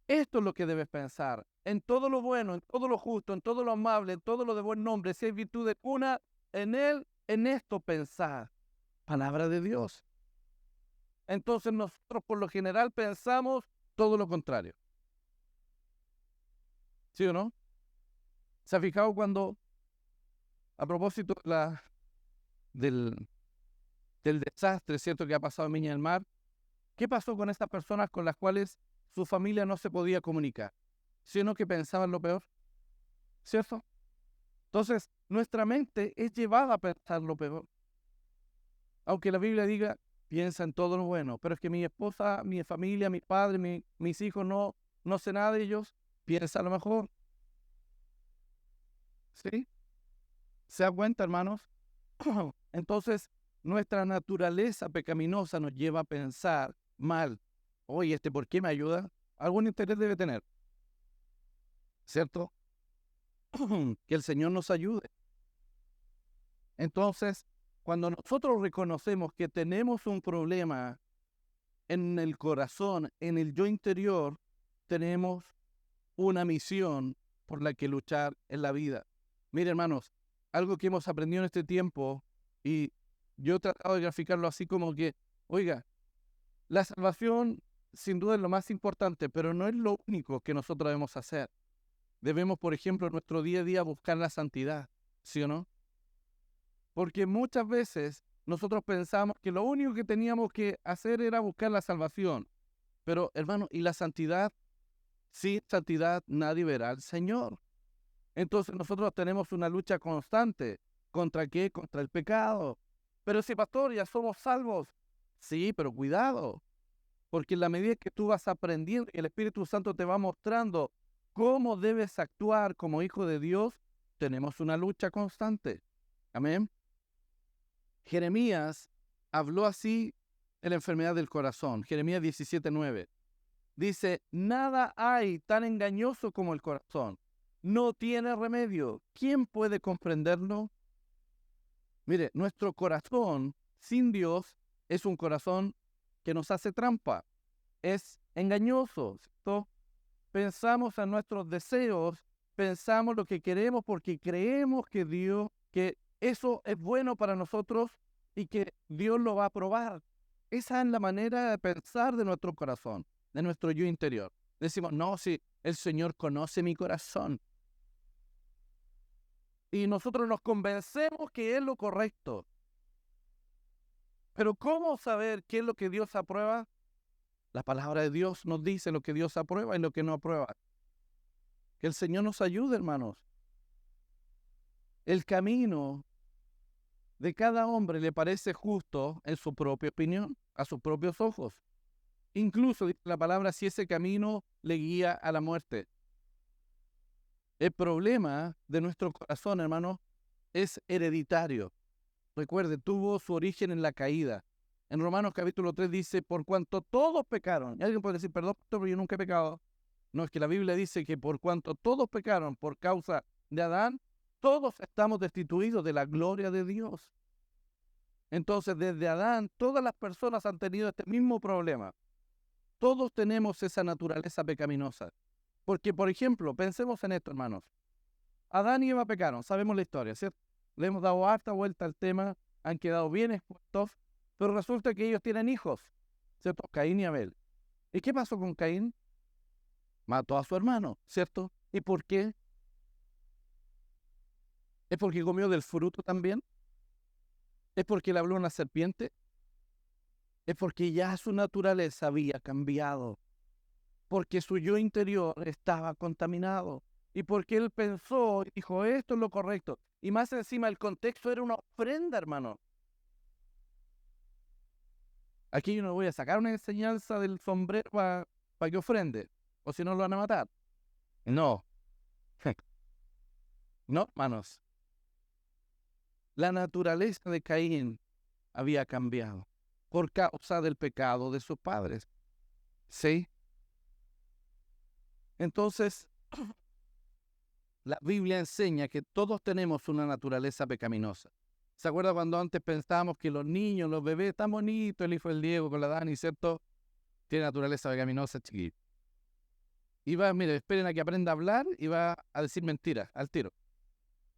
esto es lo que debes pensar. En todo lo bueno, en todo lo justo, en todo lo amable, en todo lo de buen nombre, si hay virtud una, en Él, en esto pensar. Palabra de Dios. Entonces nosotros por lo general pensamos todo lo contrario. ¿Sí o no? ¿Se ha fijado cuando A propósito del, del desastre, ¿cierto?, que ha pasado en Viña del Mar, ¿qué pasó con estas personas con las cuales su familia no se podía comunicar? Sino que pensaban lo peor, ¿cierto? Entonces, nuestra mente es llevada a pensar lo peor. Aunque la Biblia diga, piensa en todo lo bueno, pero es que mi esposa, mi familia, mi padre, mis hijos no sé nada de ellos, piensa a lo mejor. ¿Sí? ¿Se da cuenta, hermanos? Entonces, nuestra naturaleza pecaminosa nos lleva a pensar mal. Oye, ¿por qué me ayuda? Algún interés debe tener, ¿cierto? Que el Señor nos ayude. Entonces, cuando nosotros reconocemos que tenemos un problema en el corazón, en el yo interior, tenemos una misión por la que luchar en la vida. Mire, hermanos, algo que hemos aprendido en este tiempo, y yo he tratado de graficarlo así como que, oiga, la salvación sin duda es lo más importante, pero no es lo único que nosotros debemos hacer. Debemos, por ejemplo, en nuestro día a día buscar la santidad, ¿sí o no? Porque muchas veces nosotros pensamos que lo único que teníamos que hacer era buscar la salvación. Pero, hermano, ¿y la santidad? Sin santidad nadie verá al Señor. Entonces nosotros tenemos una lucha constante. ¿Contra qué? Contra el pecado. Pero si, pastor, ya somos salvos. Sí, pero cuidado. Porque en la medida que tú vas aprendiendo y el Espíritu Santo te va mostrando cómo debes actuar como hijo de Dios, tenemos una lucha constante. Amén. Jeremías habló así de la enfermedad del corazón. Jeremías 17:9. Dice, nada hay tan engañoso como el corazón. No tiene remedio. ¿Quién puede comprenderlo? Mire, nuestro corazón sin Dios es un corazón que nos hace trampa. Es engañoso, ¿cierto? Pensamos en nuestros deseos, pensamos lo que queremos porque creemos que que eso es bueno para nosotros y que Dios lo va a aprobar. Esa es la manera de pensar de nuestro corazón, de nuestro yo interior. Decimos, no, si el Señor conoce mi corazón. Y nosotros nos convencemos que es lo correcto. Pero ¿cómo saber qué es lo que Dios aprueba? La palabra de Dios nos dice lo que Dios aprueba y lo que no aprueba. Que el Señor nos ayude, hermanos. El camino de cada hombre le parece justo en su propia opinión, a sus propios ojos. Incluso, dice la palabra, si ese camino le guía a la muerte. El problema de nuestro corazón, hermano, es hereditario. Recuerde, tuvo su origen en la caída. En Romanos capítulo 3 dice, por cuanto todos pecaron. Y alguien puede decir, perdón, pero yo nunca he pecado. No, es que la Biblia dice que por cuanto todos pecaron por causa de Adán, todos estamos destituidos de la gloria de Dios. Entonces, desde Adán, todas las personas han tenido este mismo problema. Todos tenemos esa naturaleza pecaminosa. Porque, por ejemplo, pensemos en esto, hermanos. Adán y Eva pecaron, sabemos la historia, ¿cierto? Le hemos dado harta vuelta al tema, han quedado bien expuestos, pero resulta que ellos tienen hijos, ¿cierto? Caín y Abel. ¿Y qué pasó con Caín? Mató a su hermano, ¿cierto? ¿Y por qué? ¿Es porque comió del fruto también? ¿Es porque le habló una serpiente? Es porque ya su naturaleza había cambiado, porque su yo interior estaba contaminado y porque él pensó y dijo, esto es lo correcto. Y más encima el contexto era una ofrenda, hermano. Aquí yo no voy a sacar una enseñanza del sombrero para que ofrende, o si no lo van a matar. No, no, hermanos. La naturaleza de Caín había cambiado por causa del pecado de sus padres. ¿Sí? Entonces, la Biblia enseña que todos tenemos una naturaleza pecaminosa. ¿Se acuerda cuando antes pensábamos que los niños, los bebés, tan bonitos, el hijo del Diego con la Dani, ¿cierto? Tiene naturaleza pecaminosa, chiquito. Y va, mire, esperen a que aprenda a hablar y va a decir mentiras al tiro.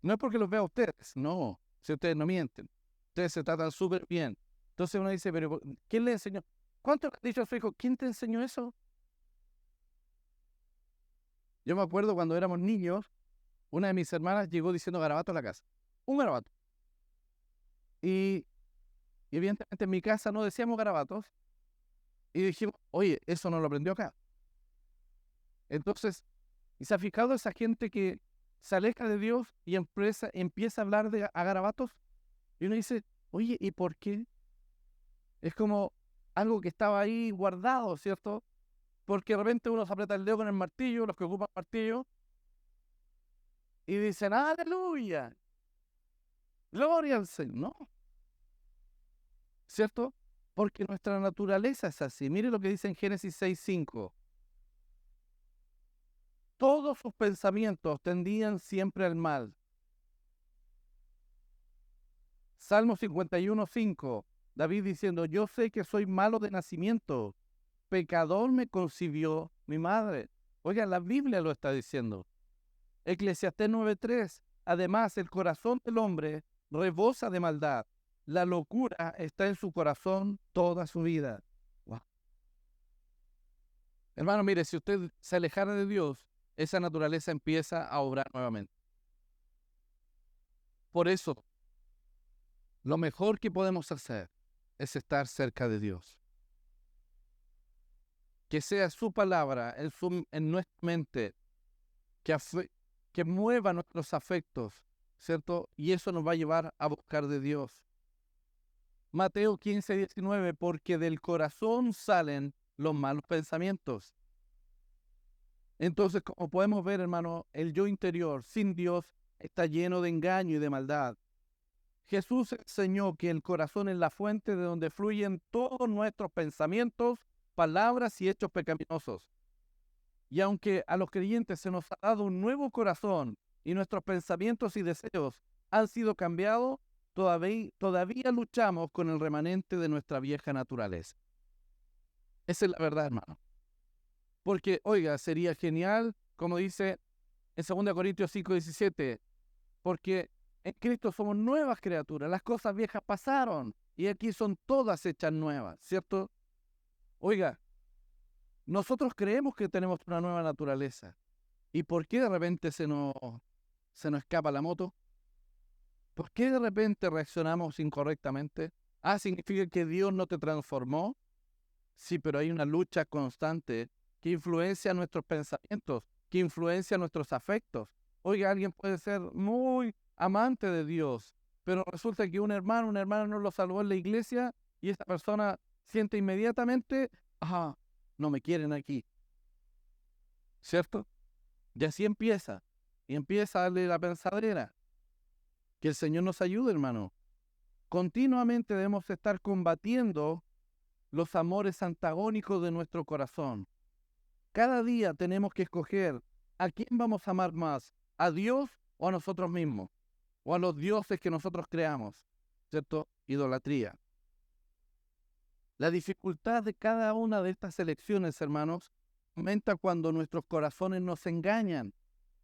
No es porque los vea a ustedes, no. Si ustedes no mienten, ustedes se tratan súper bien. Entonces uno dice, pero ¿quién le enseñó? ¿Cuánto le ha dicho a su hijo? ¿Quién te enseñó eso? Yo me acuerdo cuando éramos niños, una de mis hermanas llegó diciendo garabato a la casa. un garabato. Y evidentemente en mi casa no decíamos garabatos. Y dijimos, oye, eso no lo aprendió acá. Entonces, ¿y se ha fijado esa gente que se aleja de Dios y empieza a hablar a garabatos? Y uno dice, oye, ¿y por qué? Es como algo que estaba ahí guardado, ¿cierto? Porque de repente uno se aprieta el dedo con el martillo, los que ocupan martillo, y dicen, aleluya, gloria al Señor. No, ¿cierto? Porque nuestra naturaleza es así. Mire lo que dice en Génesis 6:5. Todos sus pensamientos tendían siempre al mal. Salmo 51:5. David diciendo, yo sé que soy malo de nacimiento, pecador me concibió mi madre. Oigan, la Biblia lo está diciendo. Eclesiastés 9:3. Además, el corazón del hombre rebosa de maldad. La locura está en su corazón toda su vida. Wow. Hermano, mire, si usted se alejara de Dios, esa naturaleza empieza a obrar nuevamente. Por eso, lo mejor que podemos hacer es estar cerca de Dios. Que sea su palabra en nuestra mente, que mueva nuestros afectos, ¿cierto? Y eso nos va a llevar a buscar de Dios. Mateo 15:19, porque del corazón salen los malos pensamientos. Entonces, como podemos ver, hermano, el yo interior sin Dios está lleno de engaño y de maldad. Jesús enseñó que el corazón es la fuente de donde fluyen todos nuestros pensamientos, palabras y hechos pecaminosos. Y aunque a los creyentes se nos ha dado un nuevo corazón y nuestros pensamientos y deseos han sido cambiados, todavía luchamos con el remanente de nuestra vieja naturaleza. Esa es la verdad, hermano. Porque, oiga, sería genial, como dice en 2 Corintios 5:17, porque en Cristo somos nuevas criaturas, las cosas viejas pasaron y aquí son todas hechas nuevas, ¿cierto? Oiga, nosotros creemos que tenemos una nueva naturaleza. ¿Y por qué de repente se nos escapa la moto? ¿Por qué de repente reaccionamos incorrectamente? ¿Significa que Dios no te transformó? Sí, pero hay una lucha constante que influencia nuestros pensamientos, que influencia nuestros afectos. Oiga, alguien puede ser muy amante de Dios, pero resulta que una hermana no lo salvó en la iglesia y esta persona siente inmediatamente, no me quieren aquí, ¿cierto? Y así empieza, y empieza a darle la pensadera. Que el Señor nos ayude, hermano. Continuamente debemos estar combatiendo los amores antagónicos de nuestro corazón. Cada día tenemos que escoger a quién vamos a amar más, a Dios o a nosotros mismos, o a los dioses que nosotros creamos, ¿cierto? Idolatría. La dificultad de cada una de estas elecciones, hermanos, aumenta cuando nuestros corazones nos engañan,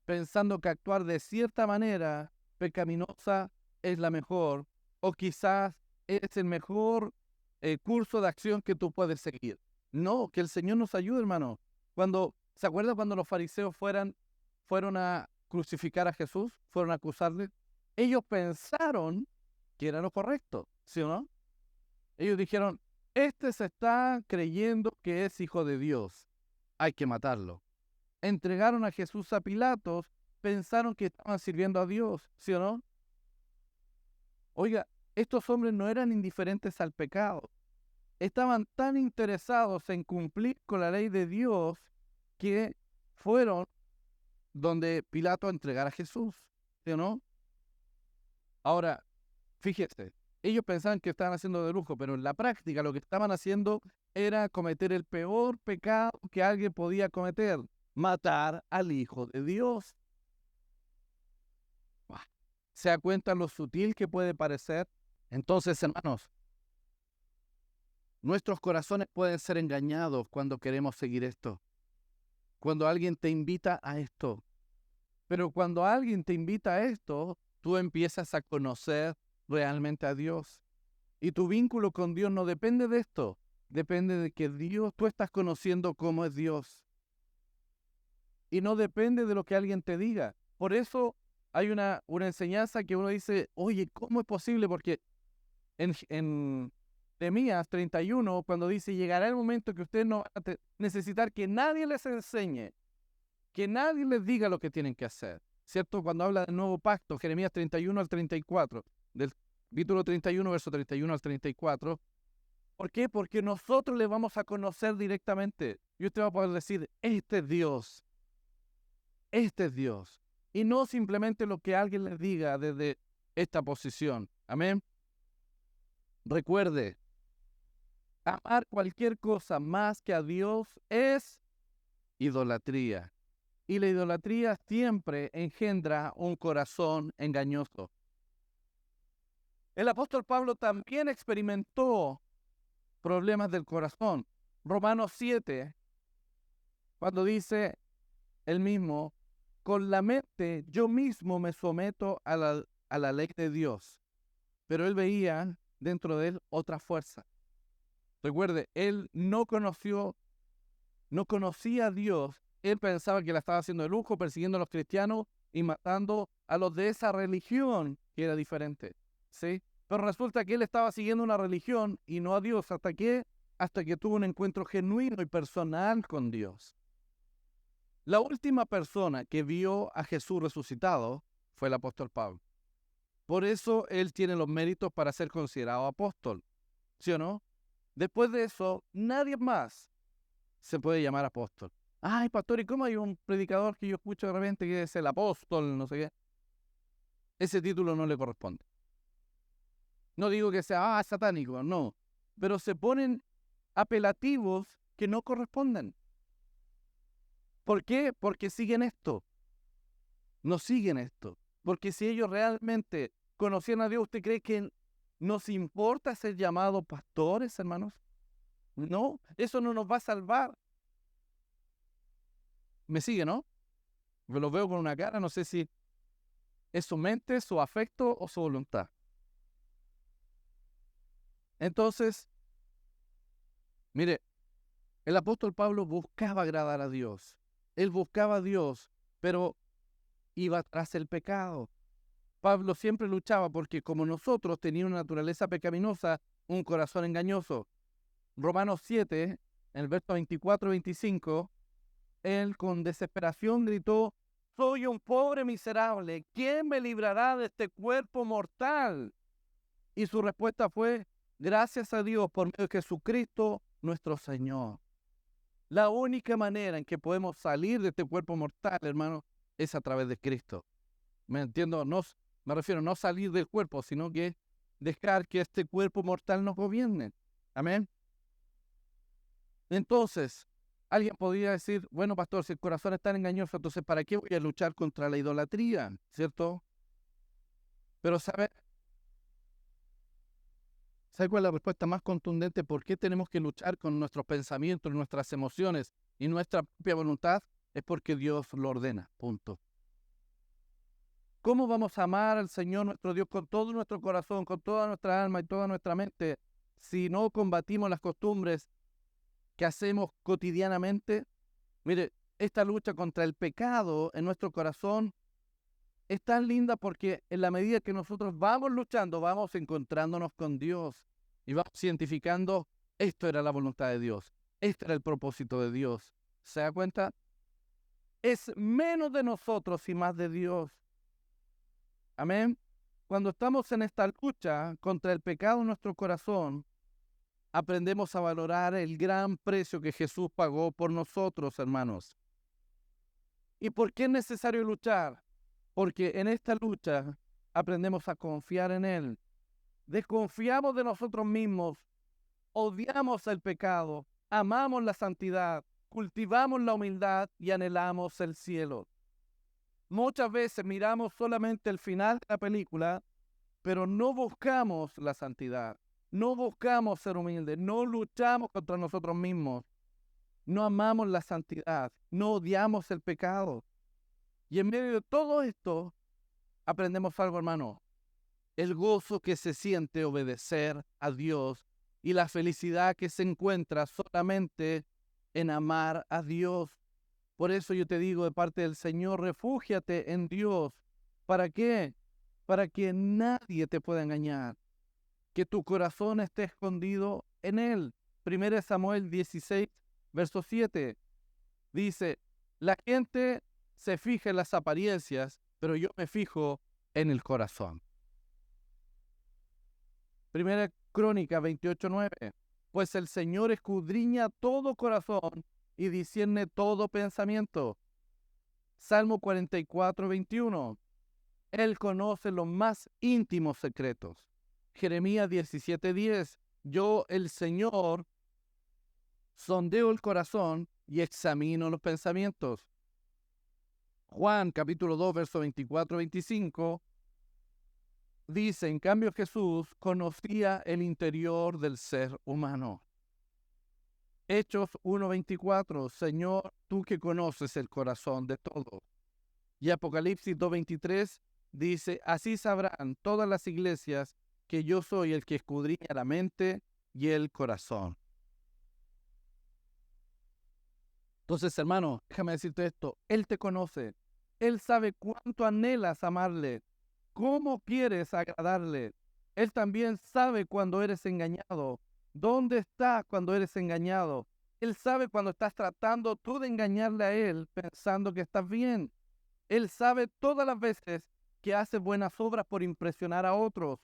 pensando que actuar de cierta manera pecaminosa es la mejor, o quizás es el mejor curso de acción que tú puedes seguir. No, que el Señor nos ayude, hermano. ¿Se acuerda cuando los fariseos fueron a crucificar a Jesús? Fueron a acusarle. Ellos pensaron que era lo correcto, ¿sí o no? Ellos dijeron, este se está creyendo que es hijo de Dios. Hay que matarlo. Entregaron a Jesús a Pilatos, pensaron que estaban sirviendo a Dios, ¿sí o no? Oiga, estos hombres no eran indiferentes al pecado. Estaban tan interesados en cumplir con la ley de Dios que fueron donde Pilato a entregar a Jesús, ¿sí o no? Ahora, fíjese, ellos pensaban que estaban haciendo de lujo, pero en la práctica lo que estaban haciendo era cometer el peor pecado que alguien podía cometer, matar al Hijo de Dios. ¿Se da cuenta lo sutil que puede parecer? Entonces, hermanos, nuestros corazones pueden ser engañados cuando queremos seguir esto, cuando alguien te invita a esto. Pero cuando alguien te invita a esto, tú empiezas a conocer realmente a Dios. Y tu vínculo con Dios no depende de esto, depende de que tú estás conociendo cómo es Dios. Y no depende de lo que alguien te diga. Por eso hay una enseñanza que uno dice, oye, ¿cómo es posible? Porque en Nehemías 31, cuando dice, llegará el momento que ustedes no van a necesitar que nadie les enseñe, que nadie les diga lo que tienen que hacer, ¿cierto? Cuando habla del nuevo pacto, Jeremías 31 al 34, del capítulo 31, verso 31 al 34. ¿Por qué? Porque nosotros le vamos a conocer directamente. Y usted va a poder decir, este es Dios. Este es Dios. Y no simplemente lo que alguien les diga desde esta posición. Amén. Recuerde, amar cualquier cosa más que a Dios es idolatría. Y la idolatría siempre engendra un corazón engañoso. El apóstol Pablo también experimentó problemas del corazón. Romanos 7, cuando dice él mismo, con la mente yo mismo me someto a la ley de Dios. Pero él veía dentro de él otra fuerza. Recuerde, él no conocía a Dios. Él pensaba que la estaba haciendo de lujo, persiguiendo a los cristianos y matando a los de esa religión que era diferente, ¿sí? Pero resulta que él estaba siguiendo una religión y no a Dios. ¿Hasta qué? Hasta que tuvo un encuentro genuino y personal con Dios. La última persona que vio a Jesús resucitado fue el apóstol Pablo. Por eso él tiene los méritos para ser considerado apóstol, ¿sí o no? Después de eso, nadie más se puede llamar apóstol. Ay, pastor, ¿y cómo hay un predicador que yo escucho de repente que es el apóstol, no sé qué? Ese título no le corresponde. No digo que sea satánico, no. Pero se ponen apelativos que no corresponden. ¿Por qué? Porque siguen esto. No siguen esto. Porque si ellos realmente conocían a Dios, ¿usted cree que nos importa ser llamados pastores, hermanos? No, eso no nos va a salvar. ¿Me sigue, no? Me lo veo con una cara, no sé si es su mente, su afecto o su voluntad. Entonces, mire, el apóstol Pablo buscaba agradar a Dios. Él buscaba a Dios, pero iba tras el pecado. Pablo siempre luchaba porque como nosotros tenía una naturaleza pecaminosa, un corazón engañoso. Romanos 7, en el verso 24 y 25, él con desesperación gritó, soy un pobre miserable, ¿quién me librará de este cuerpo mortal? Y su respuesta fue, gracias a Dios por medio de Jesucristo nuestro Señor. La única manera en que podemos salir de este cuerpo mortal, hermano, es a través de Cristo. ¿Me entiendo? No, me refiero no salir del cuerpo, sino que dejar que este cuerpo mortal nos gobierne. Amén. Entonces, alguien podría decir, bueno, pastor, si el corazón es tan engañoso, entonces ¿para qué voy a luchar contra la idolatría? ¿Cierto? Pero ¿sabe cuál es la respuesta más contundente? ¿Por qué tenemos que luchar con nuestros pensamientos, nuestras emociones y nuestra propia voluntad? Es porque Dios lo ordena, punto. ¿Cómo vamos a amar al Señor nuestro Dios con todo nuestro corazón, con toda nuestra alma y toda nuestra mente si no combatimos las costumbres que hacemos cotidianamente? Mire, esta lucha contra el pecado en nuestro corazón es tan linda porque en la medida que nosotros vamos luchando, vamos encontrándonos con Dios y vamos identificando, esto era la voluntad de Dios, este era el propósito de Dios. ¿Se da cuenta? Es menos de nosotros y más de Dios. Amén. Cuando estamos en esta lucha contra el pecado en nuestro corazón, aprendemos a valorar el gran precio que Jesús pagó por nosotros, hermanos. ¿Y por qué es necesario luchar? Porque en esta lucha aprendemos a confiar en Él. Desconfiamos de nosotros mismos, odiamos el pecado, amamos la santidad, cultivamos la humildad y anhelamos el cielo. Muchas veces miramos solamente el final de la película, pero no buscamos la santidad, no buscamos ser humildes, no luchamos contra nosotros mismos, no amamos la santidad, no odiamos el pecado. Y en medio de todo esto, aprendemos algo, hermano. El gozo que se siente obedecer a Dios y la felicidad que se encuentra solamente en amar a Dios. Por eso yo te digo de parte del Señor, refúgiate en Dios ¿Para qué? Para que nadie te pueda engañar, que tu corazón esté escondido en Él. 1 Samuel 16, verso 7, dice, la gente se fija en las apariencias, pero yo me fijo en el corazón. 1 Crónica 28, 9, pues el Señor escudriña todo corazón y discierne todo pensamiento. Salmo 44, 21, Él conoce los más íntimos secretos. Jeremías 17, 10, yo, el Señor, sondeo el corazón y examino los pensamientos. Juan capítulo 2, verso 24, 25, dice, en cambio Jesús conocía el interior del ser humano. Hechos 1:24, Señor, tú que conoces el corazón de todos. Y Apocalipsis 2:23 dice, así sabrán todas las iglesias que yo soy el que escudriña la mente y el corazón. Entonces, hermano, déjame decirte esto, Él te conoce, Él sabe cuánto anhelas amarle, cómo quieres agradarle. Él también sabe cuando eres engañado, dónde estás cuando eres engañado. Él sabe cuando estás tratando tú de engañarle a Él pensando que estás bien. Él sabe todas las veces que haces buenas obras por impresionar a otros.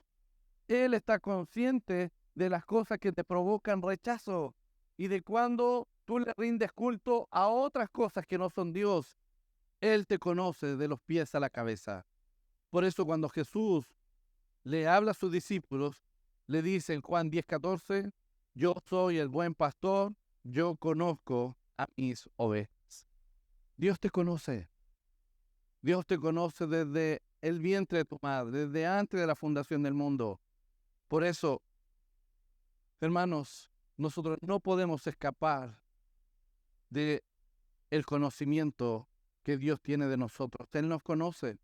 Él está consciente de las cosas que te provocan rechazo y de cuando tú le rindes culto a otras cosas que no son Dios. Él te conoce de los pies a la cabeza. Por eso cuando Jesús le habla a sus discípulos, le dice en Juan 10:14, yo soy el buen pastor, yo conozco a mis ovejas. Dios te conoce. Dios te conoce desde el vientre de tu madre, desde antes de la fundación del mundo. Por eso, hermanos, nosotros no podemos escapar de el conocimiento que Dios tiene de nosotros. Él nos conoce.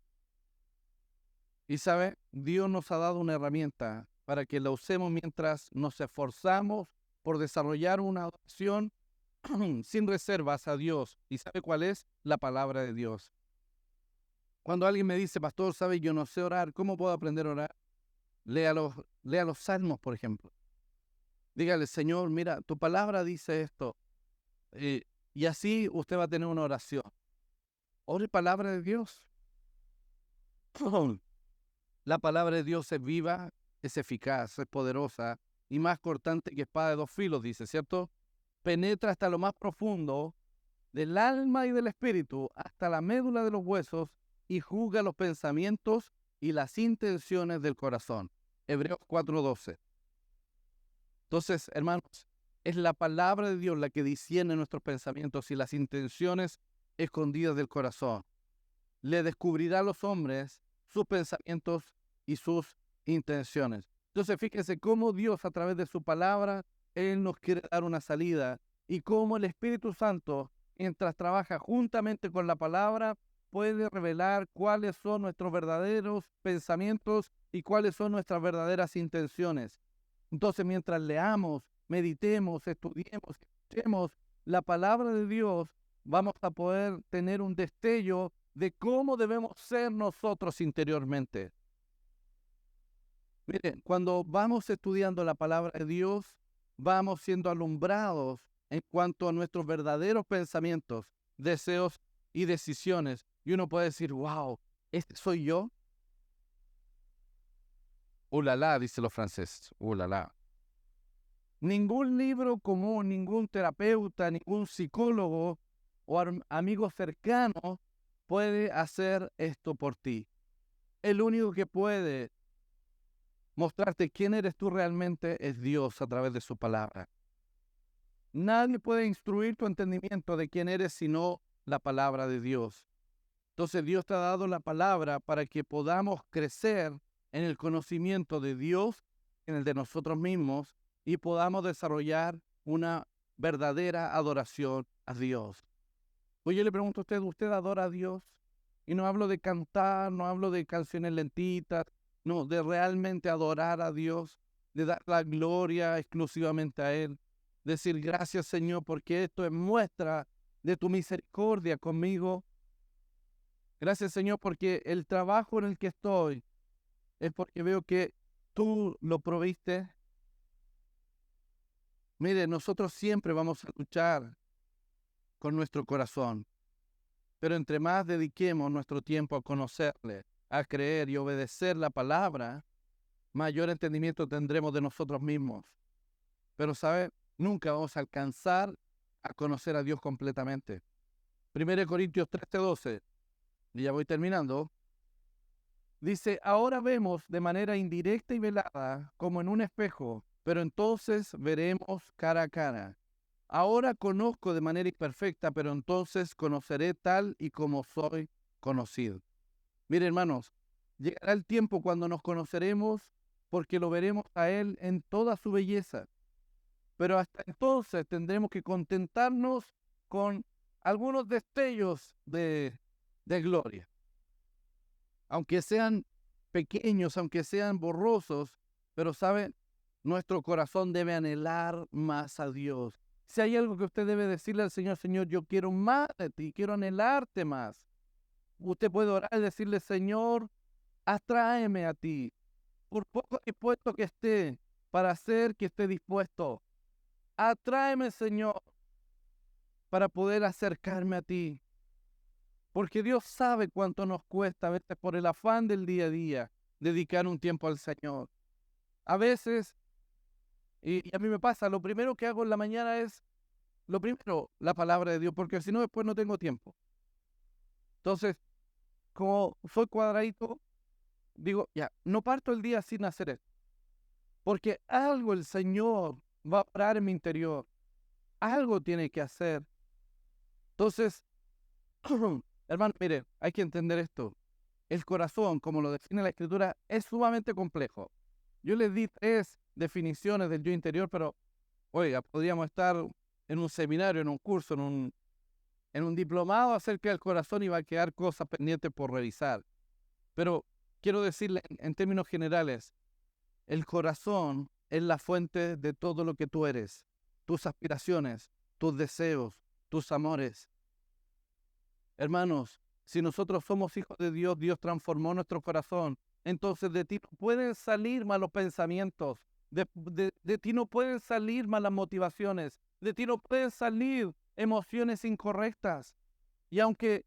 Y sabe, Dios nos ha dado una herramienta para que la usemos mientras nos esforzamos por desarrollar una oración sin reservas a Dios. ¿Y sabe cuál es? La palabra de Dios. Cuando alguien me dice, pastor, sabe, yo no sé orar, ¿cómo puedo aprender a orar? Lea los salmos, por ejemplo. Dígale, Señor, mira, tu palabra dice esto. Y así usted va a tener una oración. Ore palabra de Dios. La palabra de Dios es viva, es eficaz, es poderosa y más cortante que espada de dos filos, dice, ¿cierto? Penetra hasta lo más profundo del alma y del espíritu, hasta la médula de los huesos y juzga los pensamientos y las intenciones del corazón. Hebreos 4:12. Entonces, hermanos, es la palabra de Dios la que discierne nuestros pensamientos y las intenciones escondidas del corazón. Le descubrirá a los hombres sus pensamientos y sus intenciones. Entonces, fíjense cómo Dios a través de su palabra, Él nos quiere dar una salida y cómo el Espíritu Santo, mientras trabaja juntamente con la palabra, puede revelar cuáles son nuestros verdaderos pensamientos y cuáles son nuestras verdaderas intenciones. Entonces, mientras leamos, meditemos, estudiemos, escuchemos la palabra de Dios, vamos a poder tener un destello de cómo debemos ser nosotros interiormente. Miren, cuando vamos estudiando la palabra de Dios, vamos siendo alumbrados en cuanto a nuestros verdaderos pensamientos, deseos y decisiones. Y uno puede decir, wow, ¿este soy yo? Ulala, dicen los franceses, ulala. Ningún libro común, ningún terapeuta, ningún psicólogo o amigo cercano puede hacer esto por ti. El único que puede mostrarte quién eres tú realmente es Dios a través de su palabra. Nadie puede instruir tu entendimiento de quién eres sino la palabra de Dios. Entonces Dios te ha dado la palabra para que podamos crecer en el conocimiento de Dios, en el de nosotros mismos, y podamos desarrollar una verdadera adoración a Dios. Pues yo le pregunto a usted, ¿usted adora a Dios? Y no hablo de cantar, no hablo de canciones lentitas, no, de realmente adorar a Dios, de dar la gloria exclusivamente a Él. Decir gracias, Señor, porque esto es muestra de tu misericordia conmigo. Gracias, Señor, porque el trabajo en el que estoy es porque veo que tú lo proviste. Mire, nosotros siempre vamos a luchar con nuestro corazón, pero entre más dediquemos nuestro tiempo a conocerle, a creer y obedecer la palabra, mayor entendimiento tendremos de nosotros mismos. Pero, ¿sabe? Nunca vamos a alcanzar a conocer a Dios completamente. 1 Corintios 13:12, y ya voy terminando, dice, ahora vemos de manera indirecta y velada, como en un espejo, pero entonces veremos cara a cara. Ahora conozco de manera imperfecta, pero entonces conoceré tal y como soy conocido. Mire, hermanos, llegará el tiempo cuando nos conoceremos porque lo veremos a Él en toda su belleza. Pero hasta entonces tendremos que contentarnos con algunos destellos de gloria. Aunque sean pequeños, aunque sean borrosos, pero ¿saben? Nuestro corazón debe anhelar más a Dios. Si hay algo que usted debe decirle al Señor, Señor, yo quiero más de ti, quiero anhelarte más. Usted puede orar y decirle, Señor, atráeme a ti, por poco dispuesto que esté, para hacer que esté dispuesto. Atráeme, Señor, para poder acercarme a ti. Porque Dios sabe cuánto nos cuesta a veces por el afán del día a día dedicar un tiempo al Señor. A veces, y a mí me pasa, lo primero que hago en la mañana es, lo primero, la palabra de Dios, porque si no después no tengo tiempo. Entonces, como soy cuadradito, digo, ya, no parto el día sin hacer esto. Porque algo el Señor va a parar en mi interior. Algo tiene que hacer. Entonces, hermano, mire, hay que entender esto. El corazón, como lo define la Escritura, es sumamente complejo. Yo les di 3 definiciones del yo interior, pero, oiga, podríamos estar en un seminario, en un curso, en un diplomado acerca del corazón y va a quedar cosas pendientes por revisar. Pero quiero decirle, en términos generales, el corazón es la fuente de todo lo que tú eres, tus aspiraciones, tus deseos, tus amores. Hermanos, si nosotros somos hijos de Dios, Dios transformó nuestro corazón. Entonces de ti no pueden salir malos pensamientos, de ti no pueden salir malas motivaciones, de ti no pueden salir emociones incorrectas. Y aunque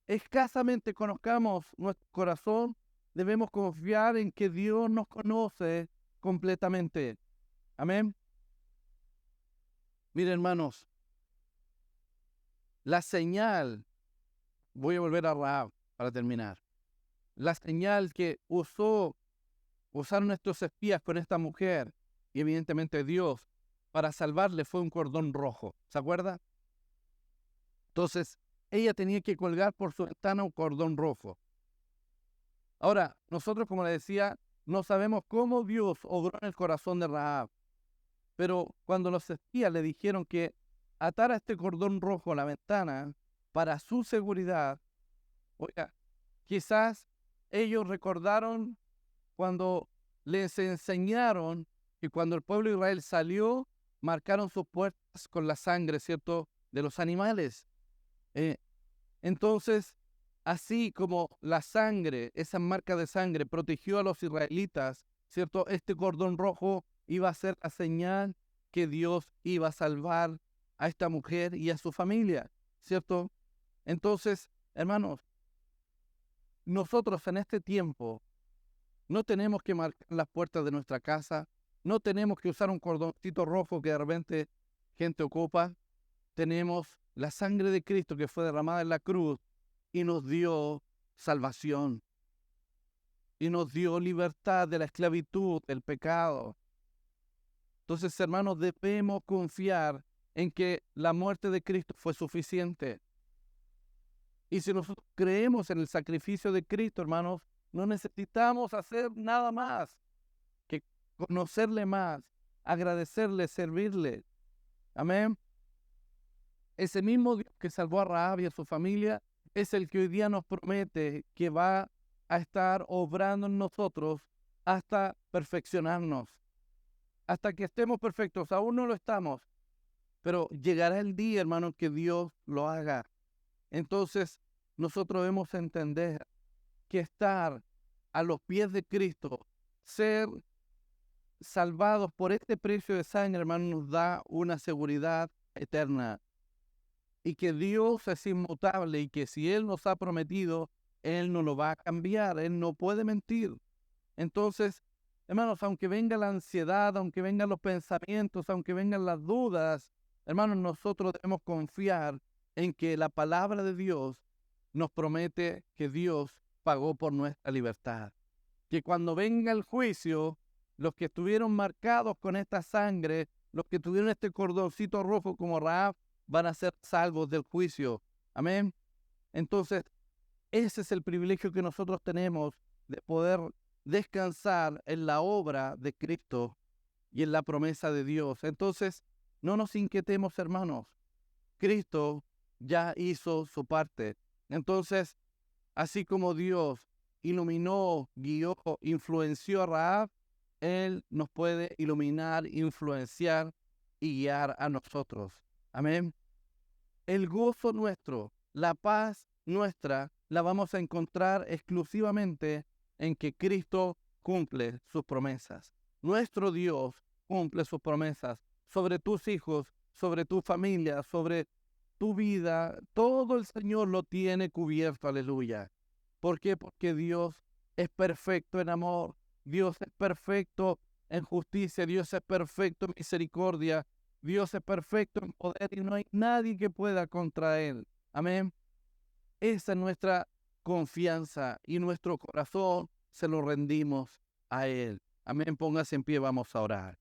escasamente conozcamos nuestro corazón, debemos confiar en que Dios nos conoce completamente. Amén. Miren, hermanos, la señal, voy a volver a Rahab para terminar. La señal que usaron estos espías con esta mujer y evidentemente Dios para salvarle fue un cordón rojo. ¿Se acuerda? Entonces, ella tenía que colgar por su ventana un cordón rojo. Ahora, nosotros, como le decía, no sabemos cómo Dios obró en el corazón de Rahab, pero cuando los espías le dijeron que atara este cordón rojo a la ventana para su seguridad, oiga, quizás ellos recordaron cuando les enseñaron que cuando el pueblo de Israel salió, marcaron sus puertas con la sangre, ¿cierto?, de los animales. Entonces, así como la sangre, esa marca de sangre, protegió a los israelitas, ¿cierto? Este cordón rojo iba a ser la señal que Dios iba a salvar a esta mujer y a su familia, ¿cierto? Entonces, hermanos, nosotros en este tiempo no tenemos que marcar las puertas de nuestra casa, no tenemos que usar un cordoncito rojo que de repente gente ocupa. Tenemos la sangre de Cristo que fue derramada en la cruz y nos dio salvación y nos dio libertad de la esclavitud, del pecado. Entonces, hermanos, debemos confiar en que la muerte de Cristo fue suficiente. Y si nosotros creemos en el sacrificio de Cristo, hermanos, no necesitamos hacer nada más que conocerle más, agradecerle, servirle. Amén. Ese mismo Dios que salvó a Rahab y a su familia es el que hoy día nos promete que va a estar obrando en nosotros hasta perfeccionarnos, hasta que estemos perfectos. Aún no lo estamos, pero llegará el día, hermano, que Dios lo haga. Entonces, nosotros debemos entender que estar a los pies de Cristo, ser salvados por este precio de sangre, hermano, nos da una seguridad eterna. Y que Dios es inmutable y que si Él nos ha prometido, Él no lo va a cambiar, Él no puede mentir. Entonces, hermanos, aunque venga la ansiedad, aunque vengan los pensamientos, aunque vengan las dudas, hermanos, nosotros debemos confiar en que la palabra de Dios nos promete que Dios pagó por nuestra libertad. Que cuando venga el juicio, los que estuvieron marcados con esta sangre, los que tuvieron este cordoncito rojo como Rahab, van a ser salvos del juicio. Amén. Entonces, ese es el privilegio que nosotros tenemos de poder descansar en la obra de Cristo y en la promesa de Dios. Entonces, no nos inquietemos, hermanos. Cristo ya hizo su parte. Entonces, así como Dios iluminó, guió, influenció a Rahab, Él nos puede iluminar, influenciar y guiar a nosotros. Amén. El gozo nuestro, la paz nuestra, la vamos a encontrar exclusivamente en que Cristo cumple sus promesas. Nuestro Dios cumple sus promesas sobre tus hijos, sobre tu familia, sobre tu vida. Todo el Señor lo tiene cubierto, aleluya. ¿Por qué? Porque Dios es perfecto en amor, Dios es perfecto en justicia, Dios es perfecto en misericordia, Dios es perfecto en poder y no hay nadie que pueda contra Él. Amén. Esa es nuestra confianza y nuestro corazón se lo rendimos a Él. Amén. Póngase en pie, vamos a orar.